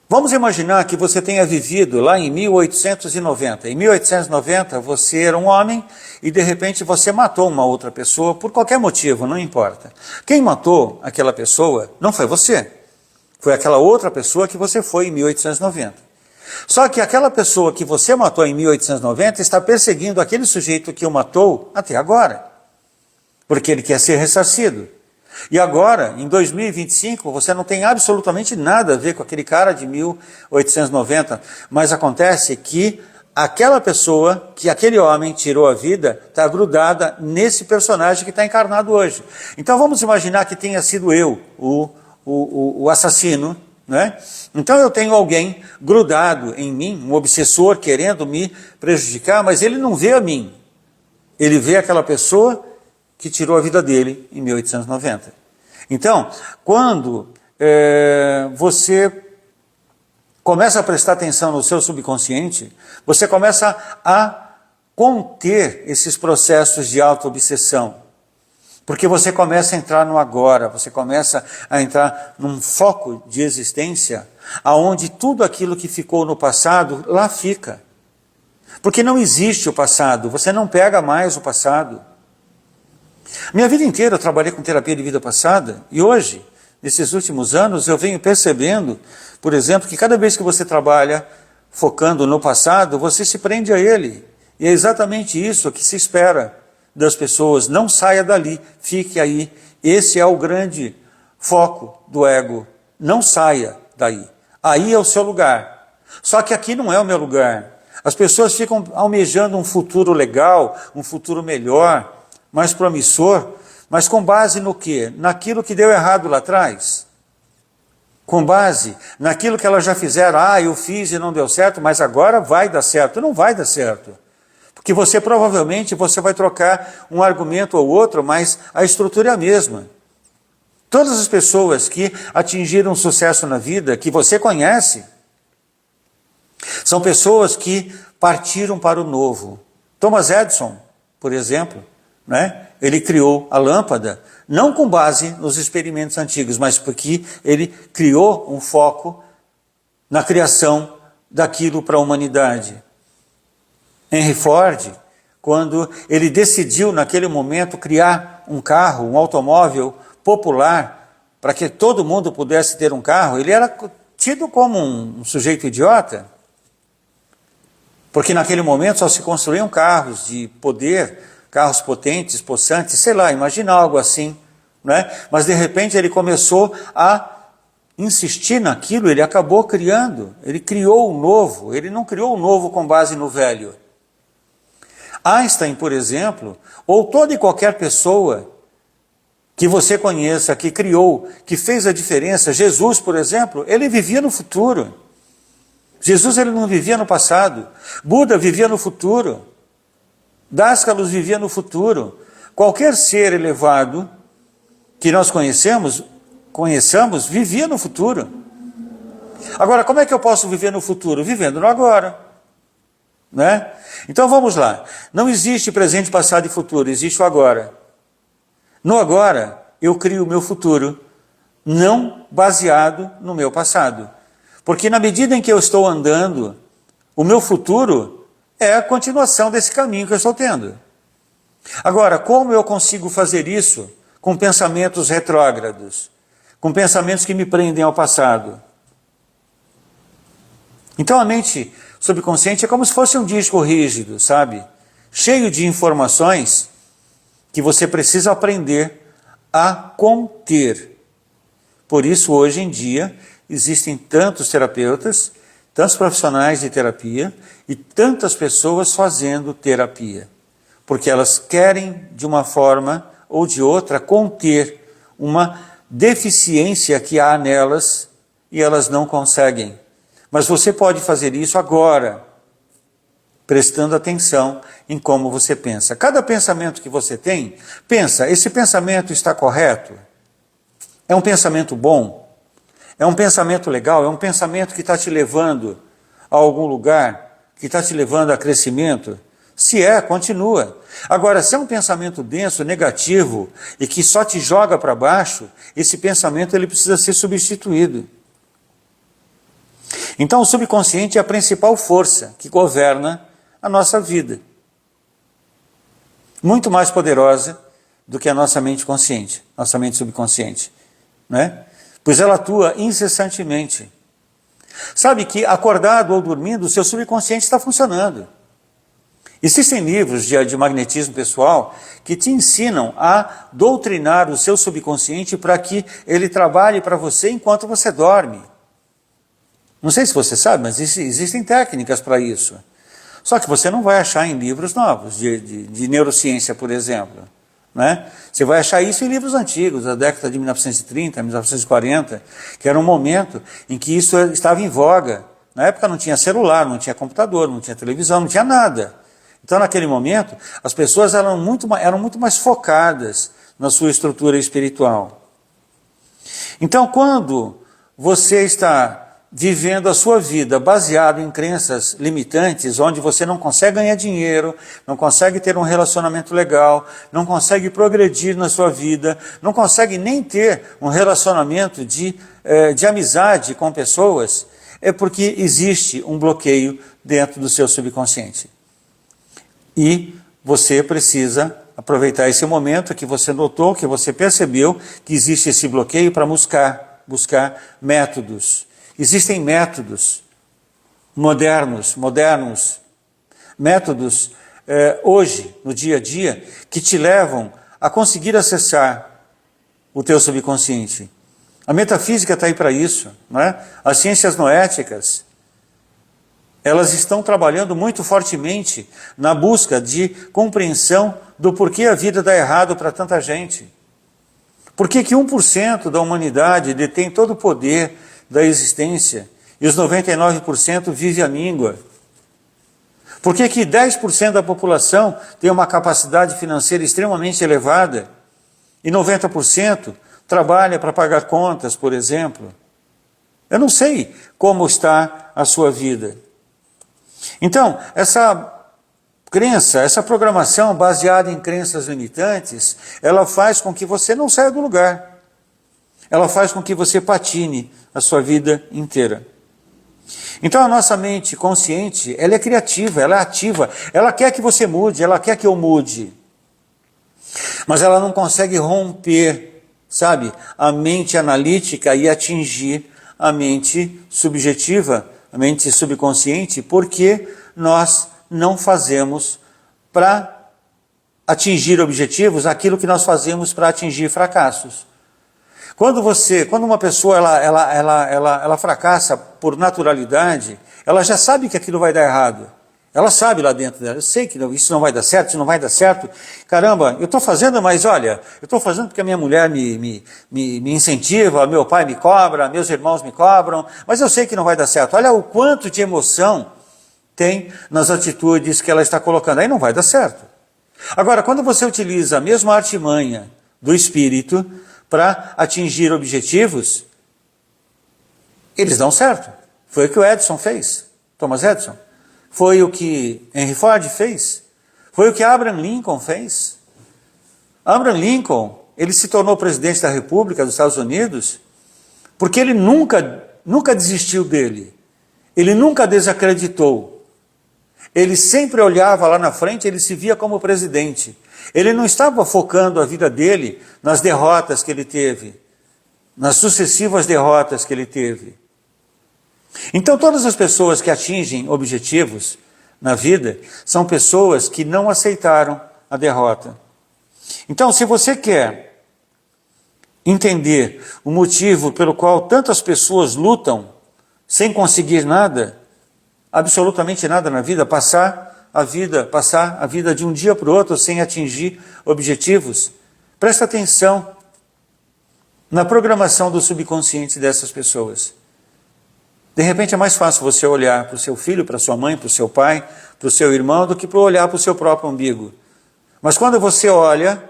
Vamos imaginar que você tenha vivido lá em 1890. Em 1890 você era um homem e de repente você matou uma outra pessoa por qualquer motivo, não importa. Quem matou aquela pessoa não foi você. Foi aquela outra pessoa que você foi em 1890. Só que aquela pessoa que você matou em 1890 está perseguindo aquele sujeito que o matou até agora. Porque ele quer ser ressarcido. E agora, em 2025, você não tem absolutamente nada a ver com aquele cara de 1890. Mas acontece que aquela pessoa, que aquele homem tirou a vida, está grudada nesse personagem que está encarnado hoje. Então vamos imaginar que tenha sido eu, o assassino, né? Então eu tenho alguém grudado em mim, um obsessor querendo me prejudicar, mas ele não vê a mim. Ele vê aquela pessoa que tirou a vida dele em 1890. Então, quando você começa a prestar atenção no seu subconsciente, você começa a conter esses processos de auto-obsessão. Porque você começa a entrar no agora, você começa a entrar num foco de existência, aonde tudo aquilo que ficou no passado, lá fica. Porque não existe o passado, você não pega mais o passado. Minha vida inteira eu trabalhei com terapia de vida passada, e hoje, nesses últimos anos, eu venho percebendo, por exemplo, que cada vez que você trabalha focando no passado, você se prende a ele. E é exatamente isso que se espera das pessoas, não saia dali, fique aí. Esse é o grande foco do ego, não saia daí. Aí é o seu lugar. Só que aqui não é o meu lugar. As pessoas ficam almejando um futuro legal, um futuro melhor, mais promissor, mas com base no quê? Naquilo que deu errado lá atrás. Com base naquilo que elas já fizeram. Eu fiz e não deu certo, mas agora vai dar certo. Não vai dar certo. Porque você provavelmente vai trocar um argumento ou outro, mas a estrutura é a mesma. Todas as pessoas que atingiram sucesso na vida, que você conhece, são pessoas que partiram para o novo. Thomas Edison, por exemplo, né? Ele criou a lâmpada, não com base nos experimentos antigos, mas porque ele criou um foco na criação daquilo para a humanidade. Henry Ford, quando ele decidiu naquele momento criar um carro, um automóvel popular, para que todo mundo pudesse ter um carro, ele era tido como um sujeito idiota, porque naquele momento só se construíam carros de poder, carros potentes, possantes, sei lá, imagina algo assim, né? Mas de repente ele começou a insistir naquilo, ele acabou criando, ele criou o novo, ele não criou o novo com base no velho. Einstein, por exemplo, ou toda e qualquer pessoa que você conheça, que criou, que fez a diferença, Jesus, por exemplo, ele vivia no futuro. Jesus ele não vivia no passado, Buda vivia no futuro, Dascalos vivia no futuro. Qualquer ser elevado que nós conheçamos, vivia no futuro. Agora, como é que eu posso viver no futuro? Vivendo no agora. Né? Então vamos lá. Não existe presente, passado e futuro, existe o agora. No agora, eu crio o meu futuro, não baseado no meu passado. Porque na medida em que eu estou andando, o meu futuro é a continuação desse caminho que eu estou tendo. Agora, como eu consigo fazer isso com pensamentos retrógrados? Com pensamentos que me prendem ao passado? Então a mente subconsciente é como se fosse um disco rígido, sabe? Cheio de informações que você precisa aprender a conter. Por isso, hoje em dia, existem tantos terapeutas, tantos profissionais de terapia e tantas pessoas fazendo terapia. Porque elas querem, de uma forma ou de outra, conter uma deficiência que há nelas e elas não conseguem. Mas você pode fazer isso agora, prestando atenção em como você pensa. Cada pensamento que você tem, pensa, esse pensamento está correto? É um pensamento bom? É um pensamento legal? É um pensamento que está te levando a algum lugar? Que está te levando a crescimento? Se é, continua. Agora, se é um pensamento denso, negativo, e que só te joga para baixo, esse pensamento ele precisa ser substituído. Então, o subconsciente é a principal força que governa a nossa vida. Muito mais poderosa do que a nossa mente consciente, nossa mente subconsciente, né? Pois ela atua incessantemente. Sabe que acordado ou dormindo, o seu subconsciente está funcionando. Existem livros de magnetismo pessoal que te ensinam a doutrinar o seu subconsciente para que ele trabalhe para você enquanto você dorme. Não sei se você sabe, mas existem técnicas para isso. Só que você não vai achar em livros novos, de neurociência, por exemplo. Né? Você vai achar isso em livros antigos, da década de 1930, 1940, que era um momento em que isso estava em voga. Na época não tinha celular, não tinha computador, não tinha televisão, não tinha nada. Então, naquele momento, as pessoas eram muito mais focadas na sua estrutura espiritual. Então, quando você está vivendo a sua vida baseado em crenças limitantes, onde você não consegue ganhar dinheiro, não consegue ter um relacionamento legal, não consegue progredir na sua vida, não consegue nem ter um relacionamento de amizade com pessoas, é porque existe um bloqueio dentro do seu subconsciente. E você precisa aproveitar esse momento que você notou, que você percebeu que existe esse bloqueio para buscar métodos. Existem métodos modernos, métodos hoje, no dia a dia, que te levam a conseguir acessar o teu subconsciente. A metafísica está aí para isso, não é? As ciências noéticas, elas estão trabalhando muito fortemente na busca de compreensão do porquê a vida dá errado para tanta gente. Por que 1% da humanidade detém todo o poder da existência e os 99% vive à míngua? Por que 10% da população tem uma capacidade financeira extremamente elevada e 90% trabalha para pagar contas, por exemplo? Eu não sei como está a sua vida. Então, essa crença, essa programação baseada em crenças limitantes, ela faz com que você não saia do lugar. Ela faz com que você patine a sua vida inteira. Então a nossa mente consciente, ela é criativa, ela é ativa, ela quer que você mude, ela quer que eu mude. Mas ela não consegue romper, sabe, a mente analítica e atingir a mente subjetiva, a mente subconsciente, porque nós não fazemos para atingir objetivos aquilo que nós fazemos para atingir fracassos. Quando uma pessoa ela fracassa por naturalidade, ela já sabe que aquilo vai dar errado. Ela sabe lá dentro dela, eu sei que isso não vai dar certo, isso não vai dar certo. Caramba, eu estou fazendo, mas olha, eu estou fazendo porque a minha mulher me incentiva, meu pai me cobra, meus irmãos me cobram, mas eu sei que não vai dar certo. Olha o quanto de emoção tem nas atitudes que ela está colocando. Aí não vai dar certo. Agora, quando você utiliza a mesma artimanha do espírito para atingir objetivos, eles dão certo. Foi o que o Edison fez, Thomas Edison. Foi o que Henry Ford fez. Foi o que Abraham Lincoln fez. Abraham Lincoln, ele se tornou presidente da República dos Estados Unidos porque ele nunca desistiu dele. Ele nunca desacreditou. Ele sempre olhava lá na frente, ele se via como presidente. Ele não estava focando a vida dele nas derrotas que ele teve, nas sucessivas derrotas que ele teve. Então, todas as pessoas que atingem objetivos na vida são pessoas que não aceitaram a derrota. Então, se você quer entender o motivo pelo qual tantas pessoas lutam sem conseguir nada, absolutamente nada na vida, passar a vida de um dia para o outro sem atingir objetivos, presta atenção na programação do subconsciente dessas pessoas. De repente é mais fácil você olhar para o seu filho, para sua mãe, para o seu pai, para o seu irmão, do que para olhar para o seu próprio umbigo. Mas quando você olha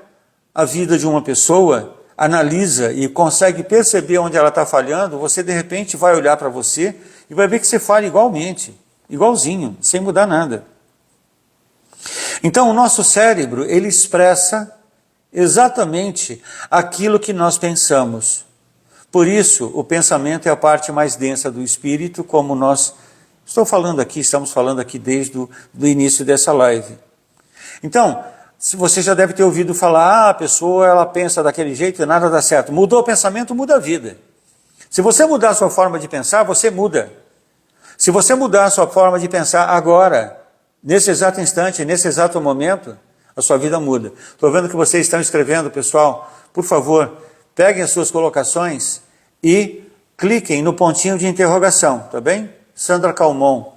a vida de uma pessoa, analisa e consegue perceber onde ela está falhando, você de repente vai olhar para você e vai ver que você falha igualmente, igualzinho, sem mudar nada. Então o nosso cérebro, ele expressa exatamente aquilo que nós pensamos. Por isso, o pensamento é a parte mais densa do espírito, como estamos falando aqui desde o início dessa live. Então, se você já deve ter ouvido falar, a pessoa ela pensa daquele jeito e nada dá certo. Mudou o pensamento, muda a vida. Se você mudar a sua forma de pensar, você muda. Se você mudar a sua forma de pensar agora, nesse exato instante, nesse exato momento, a sua vida muda. Estou vendo que vocês estão escrevendo, pessoal. Por favor, peguem as suas colocações e cliquem no pontinho de interrogação, tá bem? Sandra Calmon.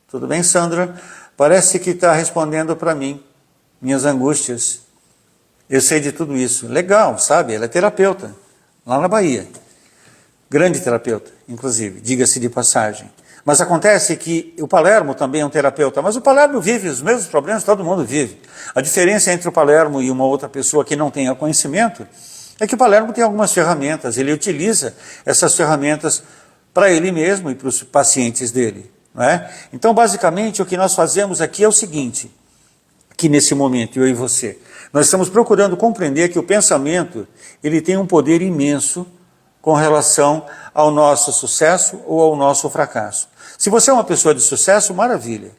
Tudo bem, Sandra? Parece que está respondendo para mim, minhas angústias. Eu sei de tudo isso. Legal, sabe? Ela é terapeuta, lá na Bahia. Grande terapeuta, inclusive, diga-se de passagem. Mas acontece que o Palermo também é um terapeuta, mas o Palermo vive os mesmos problemas que todo mundo vive. A diferença entre o Palermo e uma outra pessoa que não tenha conhecimento é que o Palermo tem algumas ferramentas, ele utiliza essas ferramentas para ele mesmo e para os pacientes dele. Não é? Então, basicamente, o que nós fazemos aqui é o seguinte, aqui nesse momento, eu e você, nós estamos procurando compreender que o pensamento, ele tem um poder imenso com relação ao nosso sucesso ou ao nosso fracasso. Se você é uma pessoa de sucesso, maravilha,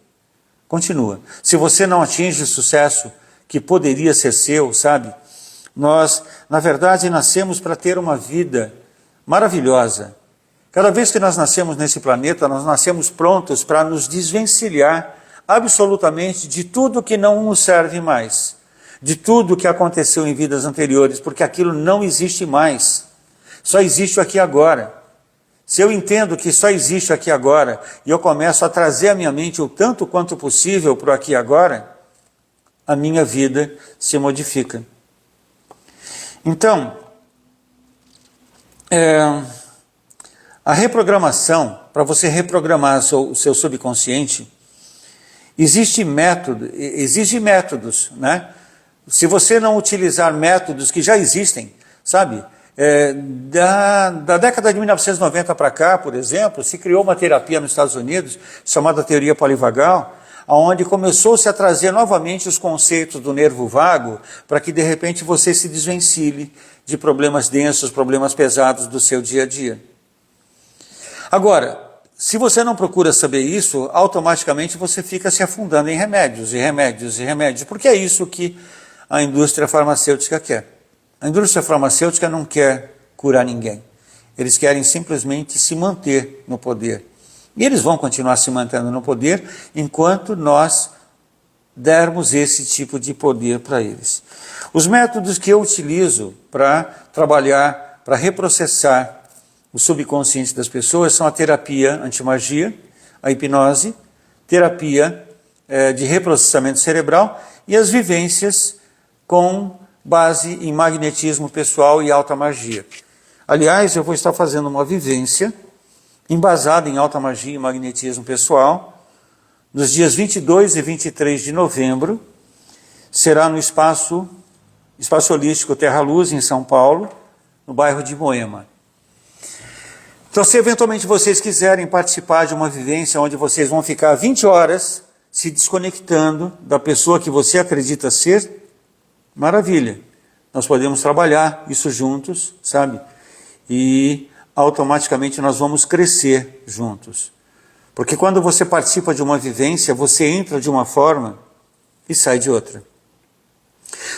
continua. Se você não atinge o sucesso que poderia ser seu, sabe? Nós, na verdade, nascemos para ter uma vida maravilhosa. Cada vez que nós nascemos nesse planeta, nós nascemos prontos para nos desvencilhar absolutamente de tudo que não nos serve mais, de tudo que aconteceu em vidas anteriores, porque aquilo não existe mais. Só existe aqui agora. Se eu entendo que só existe aqui agora, e eu começo a trazer à minha mente o tanto quanto possível para o aqui e agora, a minha vida se modifica. Então, a reprogramação, para você reprogramar o seu subconsciente, exige métodos, né? Se você não utilizar métodos que já existem, sabe? Da década de 1990 para cá, por exemplo, se criou uma terapia nos Estados Unidos, chamada teoria polivagal, onde começou-se a trazer novamente os conceitos do nervo vago, para que de repente você se desvencilhe de problemas densos, problemas pesados do seu dia a dia. Agora, se você não procura saber isso, automaticamente você fica se afundando em remédios, e remédios, e remédios, porque é isso que a indústria farmacêutica quer. A indústria farmacêutica não quer curar ninguém. Eles querem simplesmente se manter no poder. E eles vão continuar se mantendo no poder enquanto nós dermos esse tipo de poder para eles. Os métodos que eu utilizo para trabalhar, para reprocessar o subconsciente das pessoas são a terapia antimagia, a hipnose, terapia de reprocessamento cerebral e as vivências com base em magnetismo pessoal e alta magia. Aliás, eu vou estar fazendo uma vivência embasada em alta magia e magnetismo pessoal nos dias 22 e 23 de novembro. Será no Espaço Holístico Terra Luz, em São Paulo, no bairro de Moema. Então, se eventualmente vocês quiserem participar de uma vivência onde vocês vão ficar 20 horas se desconectando da pessoa que você acredita ser, maravilha. Nós podemos trabalhar isso juntos, sabe? E automaticamente nós vamos crescer juntos. Porque quando você participa de uma vivência, você entra de uma forma e sai de outra.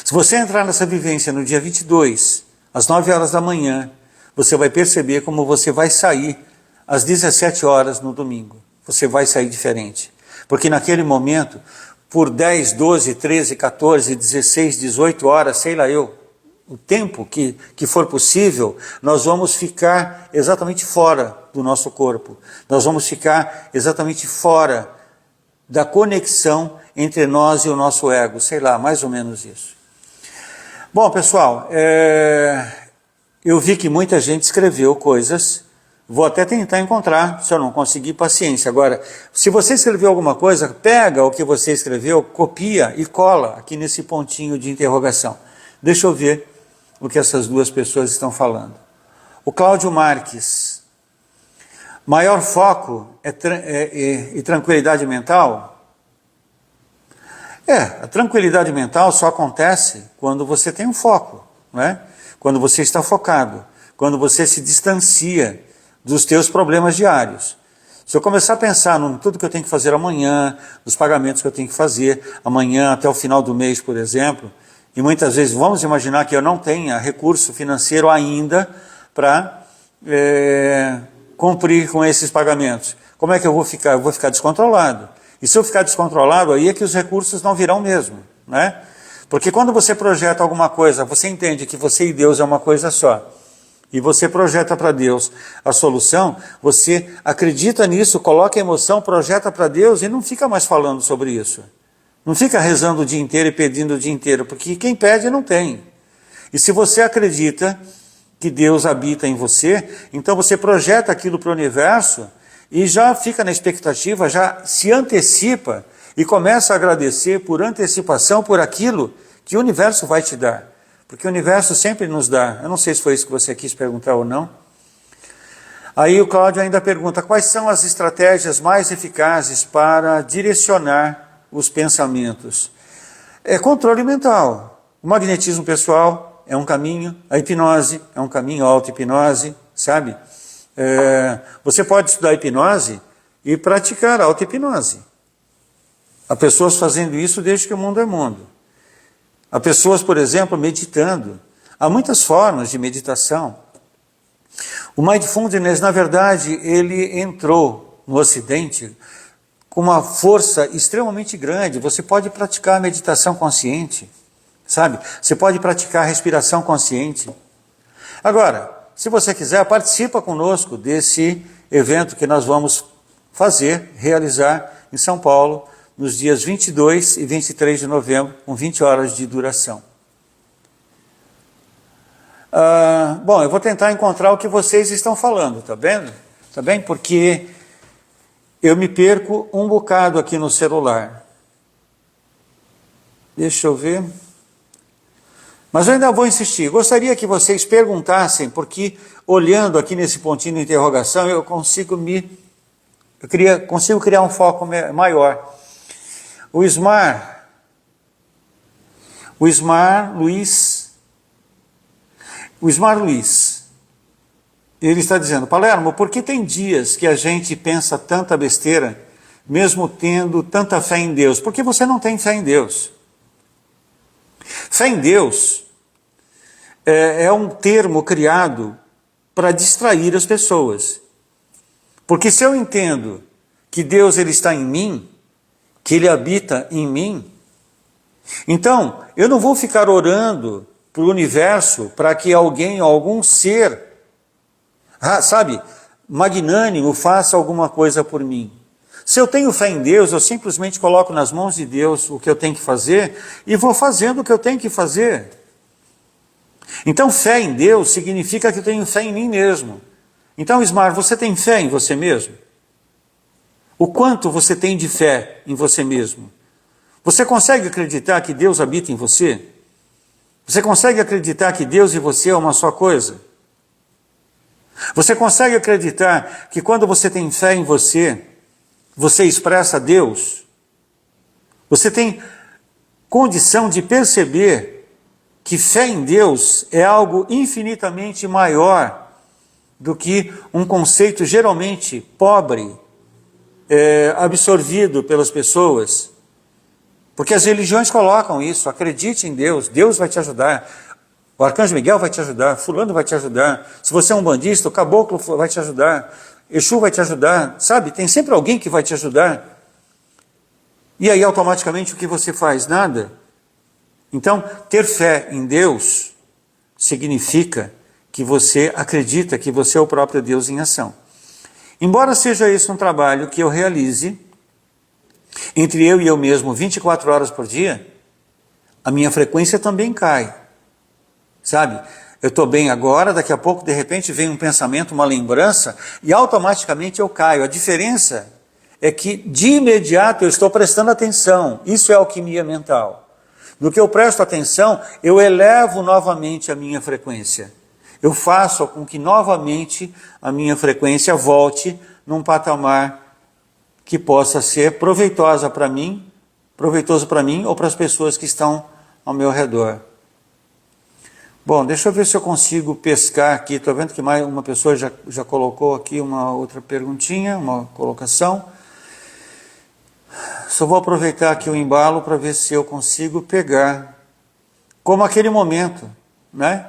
Se você entrar nessa vivência no dia 22, às 9 horas da manhã, você vai perceber como você vai sair às 17 horas no domingo. Você vai sair diferente. Porque naquele momento, por 10, 12, 13, 14, 16, 18 horas, sei lá eu, o tempo que for possível, nós vamos ficar exatamente fora do nosso corpo. Nós vamos ficar exatamente fora da conexão entre nós e o nosso ego. Sei lá, mais ou menos isso. Bom, pessoal, eu vi que muita gente escreveu coisas. Vou até tentar encontrar, se eu não conseguir, paciência. Agora, se você escreveu alguma coisa, pega o que você escreveu, copia e cola aqui nesse pontinho de interrogação. Deixa eu ver o que essas duas pessoas estão falando. O Cláudio Marques. Maior foco e tranquilidade mental? A tranquilidade mental só acontece quando você tem um foco, não é? Quando você está focado, quando você se distancia dos teus problemas diários. Se eu começar a pensar em tudo que eu tenho que fazer amanhã, nos pagamentos que eu tenho que fazer amanhã até o final do mês, por exemplo, e muitas vezes vamos imaginar que eu não tenha recurso financeiro ainda para cumprir com esses pagamentos. Como é que eu vou ficar? Eu vou ficar descontrolado. E se eu ficar descontrolado, aí é que os recursos não virão mesmo, né? Porque quando você projeta alguma coisa, você entende que você e Deus é uma coisa só. E você projeta para Deus a solução, você acredita nisso, coloca a emoção, projeta para Deus e não fica mais falando sobre isso. Não fica rezando o dia inteiro e pedindo o dia inteiro, porque quem pede não tem. E se você acredita que Deus habita em você, então você projeta aquilo para o universo e já fica na expectativa, já se antecipa e começa a agradecer por antecipação por aquilo que o universo vai te dar. Porque o universo sempre nos dá. Eu não sei se foi isso que você quis perguntar ou não. Aí o Cláudio ainda pergunta, quais são as estratégias mais eficazes para direcionar os pensamentos? Controle mental. O magnetismo pessoal é um caminho, a hipnose é um caminho, a auto-hipnose, sabe? Você pode estudar hipnose e praticar a auto-hipnose. Há pessoas fazendo isso desde que o mundo é mundo. Há pessoas, por exemplo, meditando. Há muitas formas de meditação. O Mindfulness, na verdade, ele entrou no Ocidente com uma força extremamente grande. Você pode praticar a meditação consciente, sabe? Você pode praticar a respiração consciente. Agora, se você quiser, participa conosco desse evento que nós vamos realizar em São Paulo, nos dias 22 e 23 de novembro, com 20 horas de duração. Bom, eu vou tentar encontrar o que vocês estão falando, tá vendo? Tá bem? Porque eu me perco um bocado aqui no celular. Deixa eu ver. Mas eu ainda vou insistir. Gostaria que vocês perguntassem, porque olhando aqui nesse pontinho de interrogação, eu consigo criar um foco maior. O Ismar Luiz, ele está dizendo, Palermo, por que tem dias que a gente pensa tanta besteira, mesmo tendo tanta fé em Deus? Porque você não tem fé em Deus. Fé em Deus é um termo criado para distrair as pessoas. Porque se eu entendo que Deus ele está em mim, que Ele habita em mim, então eu não vou ficar orando para o universo para que alguém, algum ser, magnânimo, faça alguma coisa por mim. Se eu tenho fé em Deus, eu simplesmente coloco nas mãos de Deus o que eu tenho que fazer e vou fazendo o que eu tenho que fazer. Então fé em Deus significa que eu tenho fé em mim mesmo. Então, Ismar, você tem fé em você mesmo? O quanto você tem de fé em você mesmo? Você consegue acreditar que Deus habita em você? Você consegue acreditar que Deus e você é uma só coisa? Você consegue acreditar que quando você tem fé em você, você expressa Deus? Você tem condição de perceber que fé em Deus é algo infinitamente maior do que um conceito geralmente pobre, absorvido pelas pessoas? Porque as religiões colocam isso: acredite em Deus, Deus vai te ajudar, o arcanjo Miguel vai te ajudar, fulano vai te ajudar, se você é um bandista, o caboclo vai te ajudar, Exu vai te ajudar, sabe? Tem sempre alguém que vai te ajudar. E aí automaticamente o que você faz? Nada. Então, ter fé em Deus significa que você acredita que você é o próprio Deus em ação. Embora seja esse um trabalho que eu realize entre eu e eu mesmo 24 horas por dia, a minha frequência também cai. Sabe? Eu estou bem agora, daqui a pouco de repente vem um pensamento, uma lembrança, e automaticamente eu caio. A diferença é que de imediato eu estou prestando atenção. Isso é alquimia mental. No que eu presto atenção, eu elevo novamente a minha frequência. Eu faço com que novamente a minha frequência volte num patamar que possa ser proveitoso para mim ou para as pessoas que estão ao meu redor. Bom, deixa eu ver se eu consigo pescar aqui. Estou vendo que mais uma pessoa já colocou aqui uma outra perguntinha, uma colocação. Só vou aproveitar aqui o embalo para ver se eu consigo pegar, como aquele momento, né?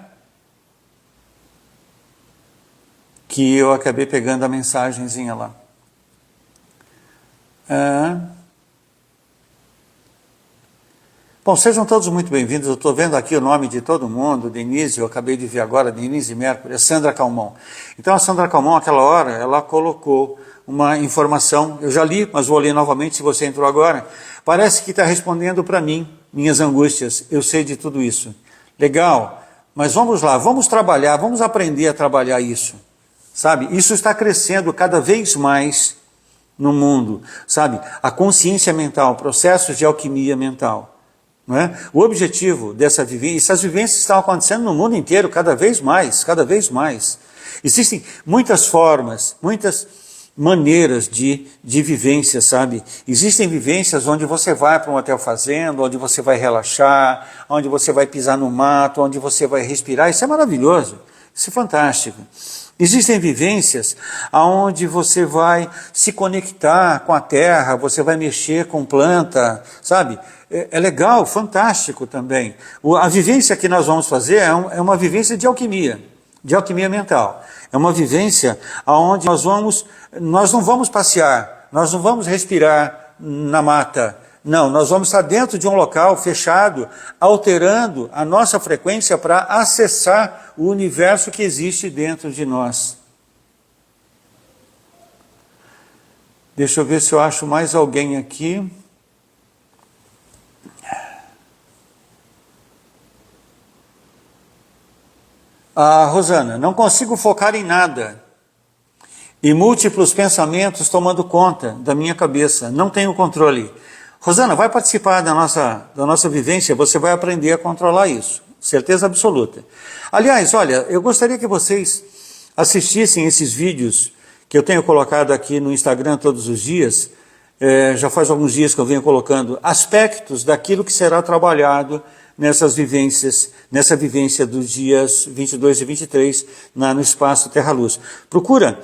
Que eu acabei pegando a mensagenzinha lá. Bom, sejam todos muito bem-vindos. Eu estou vendo aqui o nome de todo mundo: Denise, eu acabei de ver agora, Denise Mercury, a Sandra Calmon. Então a Sandra Calmon, aquela hora, ela colocou uma informação, eu já li, mas vou ler novamente se você entrou agora. Parece que está respondendo para mim, minhas angústias, eu sei de tudo isso. Legal, mas vamos lá, vamos trabalhar, vamos aprender a trabalhar isso. Sabe, isso está crescendo cada vez mais no mundo, sabe? A consciência mental, processos de alquimia mental. Não é? O objetivo dessa vivência, essas vivências estão acontecendo no mundo inteiro cada vez mais, cada vez mais. Existem muitas formas, muitas maneiras de vivência, sabe? Existem vivências onde você vai para um hotel fazenda, onde você vai relaxar, onde você vai pisar no mato, onde você vai respirar. Isso é maravilhoso, isso é fantástico. Existem vivências onde você vai se conectar com a terra, você vai mexer com planta, sabe? É legal, fantástico também. A vivência que nós vamos fazer é uma vivência de alquimia mental. É uma vivência onde nós não vamos passear, nós não vamos respirar na mata. Não, nós vamos estar dentro de um local fechado, alterando a nossa frequência para acessar o universo que existe dentro de nós. Deixa eu ver se eu acho mais alguém aqui. Rosana, não consigo focar em nada. E múltiplos pensamentos tomando conta da minha cabeça. Não tenho controle. Rosana, vai participar da nossa vivência, você vai aprender a controlar isso. Certeza absoluta. Aliás, olha, eu gostaria que vocês assistissem esses vídeos que eu tenho colocado aqui no Instagram todos os dias. Já faz alguns dias que eu venho colocando aspectos daquilo que será trabalhado nessa vivência dos dias 22 e 23 no Espaço Terra-Luz. Procura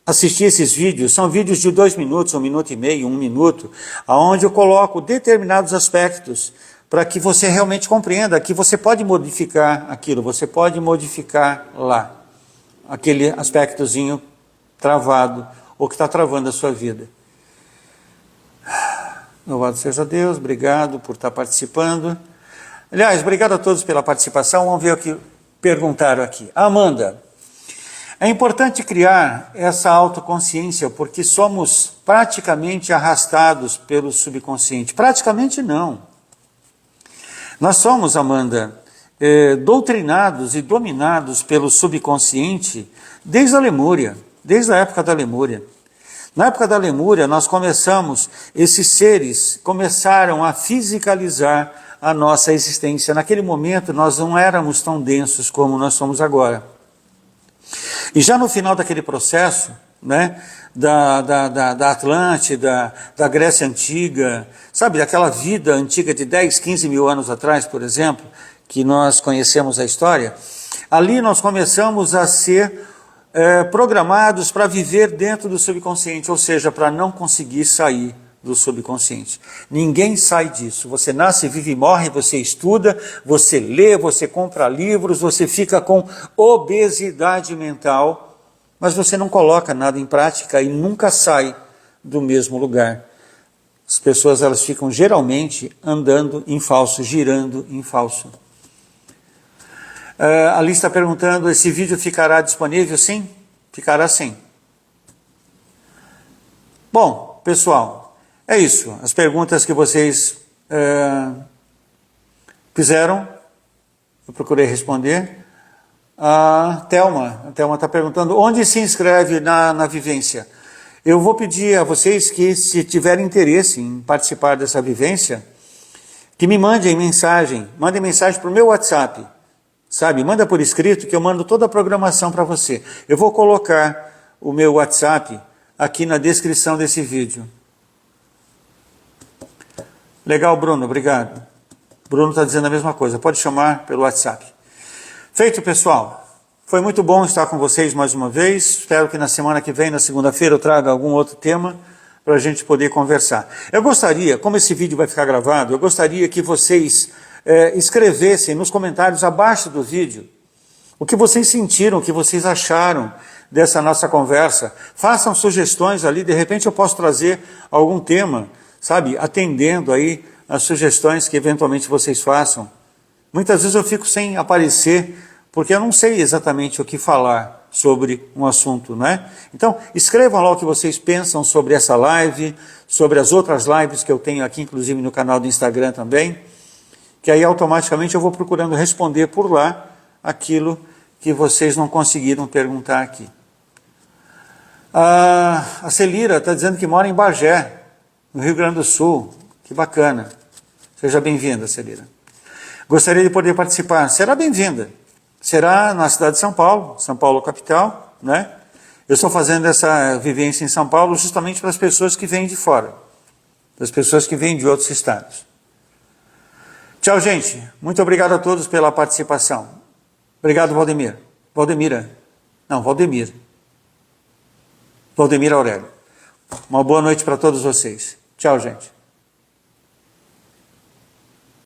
assistir esses vídeos, são vídeos de 2 minutos, 1 minuto e meio, 1 minuto, onde eu coloco determinados aspectos para que você realmente compreenda que você pode modificar aquilo, você pode modificar lá, aquele aspectozinho travado, ou que está travando a sua vida. Louvado seja Deus, obrigado por estar participando. Aliás, obrigado a todos pela participação. Vamos ver o que perguntaram aqui. Amanda, é importante criar essa autoconsciência porque somos praticamente arrastados pelo subconsciente. Praticamente não. Nós somos, Amanda, doutrinados e dominados pelo subconsciente desde a Lemúria, desde a época da Lemúria. Na época da Lemúria, esses seres começaram a fisicalizar a nossa existência. Naquele momento, nós não éramos tão densos como nós somos agora. E já no final daquele processo, né, da Atlântida, da Grécia Antiga, sabe, daquela vida antiga de 10, 15 mil anos atrás, por exemplo, que nós conhecemos a história, ali nós começamos a ser programados para viver dentro do subconsciente, ou seja, para não conseguir sair do subconsciente. Ninguém sai disso. Você nasce, vive e morre, você estuda, você lê, você compra livros, você fica com obesidade mental, mas você não coloca nada em prática e nunca sai do mesmo lugar. As pessoas, elas ficam geralmente andando em falso, girando em falso. A Alice está perguntando, esse vídeo ficará disponível? Sim, ficará sim. Bom, pessoal, é isso. As perguntas que vocês fizeram, eu procurei responder. A Thelma está perguntando, onde se inscreve na vivência? Eu vou pedir a vocês que, se tiverem interesse em participar dessa vivência, que me mandem mensagem para o meu WhatsApp, sabe? Manda por escrito que eu mando toda a programação para você. Eu vou colocar o meu WhatsApp aqui na descrição desse vídeo. Legal, Bruno, obrigado. Bruno está dizendo a mesma coisa, pode chamar pelo WhatsApp. Feito, pessoal. Foi muito bom estar com vocês mais uma vez. Espero que na semana que vem, na segunda-feira, eu traga algum outro tema para a gente poder conversar. Eu gostaria, como esse vídeo vai ficar gravado, eu gostaria que vocês escrevessem nos comentários abaixo do vídeo o que vocês sentiram, o que vocês acharam dessa nossa conversa. Façam sugestões ali, de repente eu posso trazer algum tema, sabe, atendendo aí as sugestões que eventualmente vocês façam. Muitas vezes eu fico sem aparecer, porque eu não sei exatamente o que falar sobre um assunto, né? Então, escrevam lá o que vocês pensam sobre essa live, sobre as outras lives que eu tenho aqui, inclusive no canal do Instagram também, que aí automaticamente eu vou procurando responder por lá aquilo que vocês não conseguiram perguntar aqui. A Celira está dizendo que mora em Bagé, no Rio Grande do Sul. Que bacana. Seja bem-vinda, Celira. Gostaria de poder participar. Será bem-vinda. Será na cidade de São Paulo capital, né? Eu estou fazendo essa vivência em São Paulo justamente para as pessoas que vêm de fora, das pessoas que vêm de outros estados. Tchau, gente. Muito obrigado a todos pela participação. Obrigado, Valdemir. Valdemir Aurélio. Uma boa noite para todos vocês. Tchau, gente.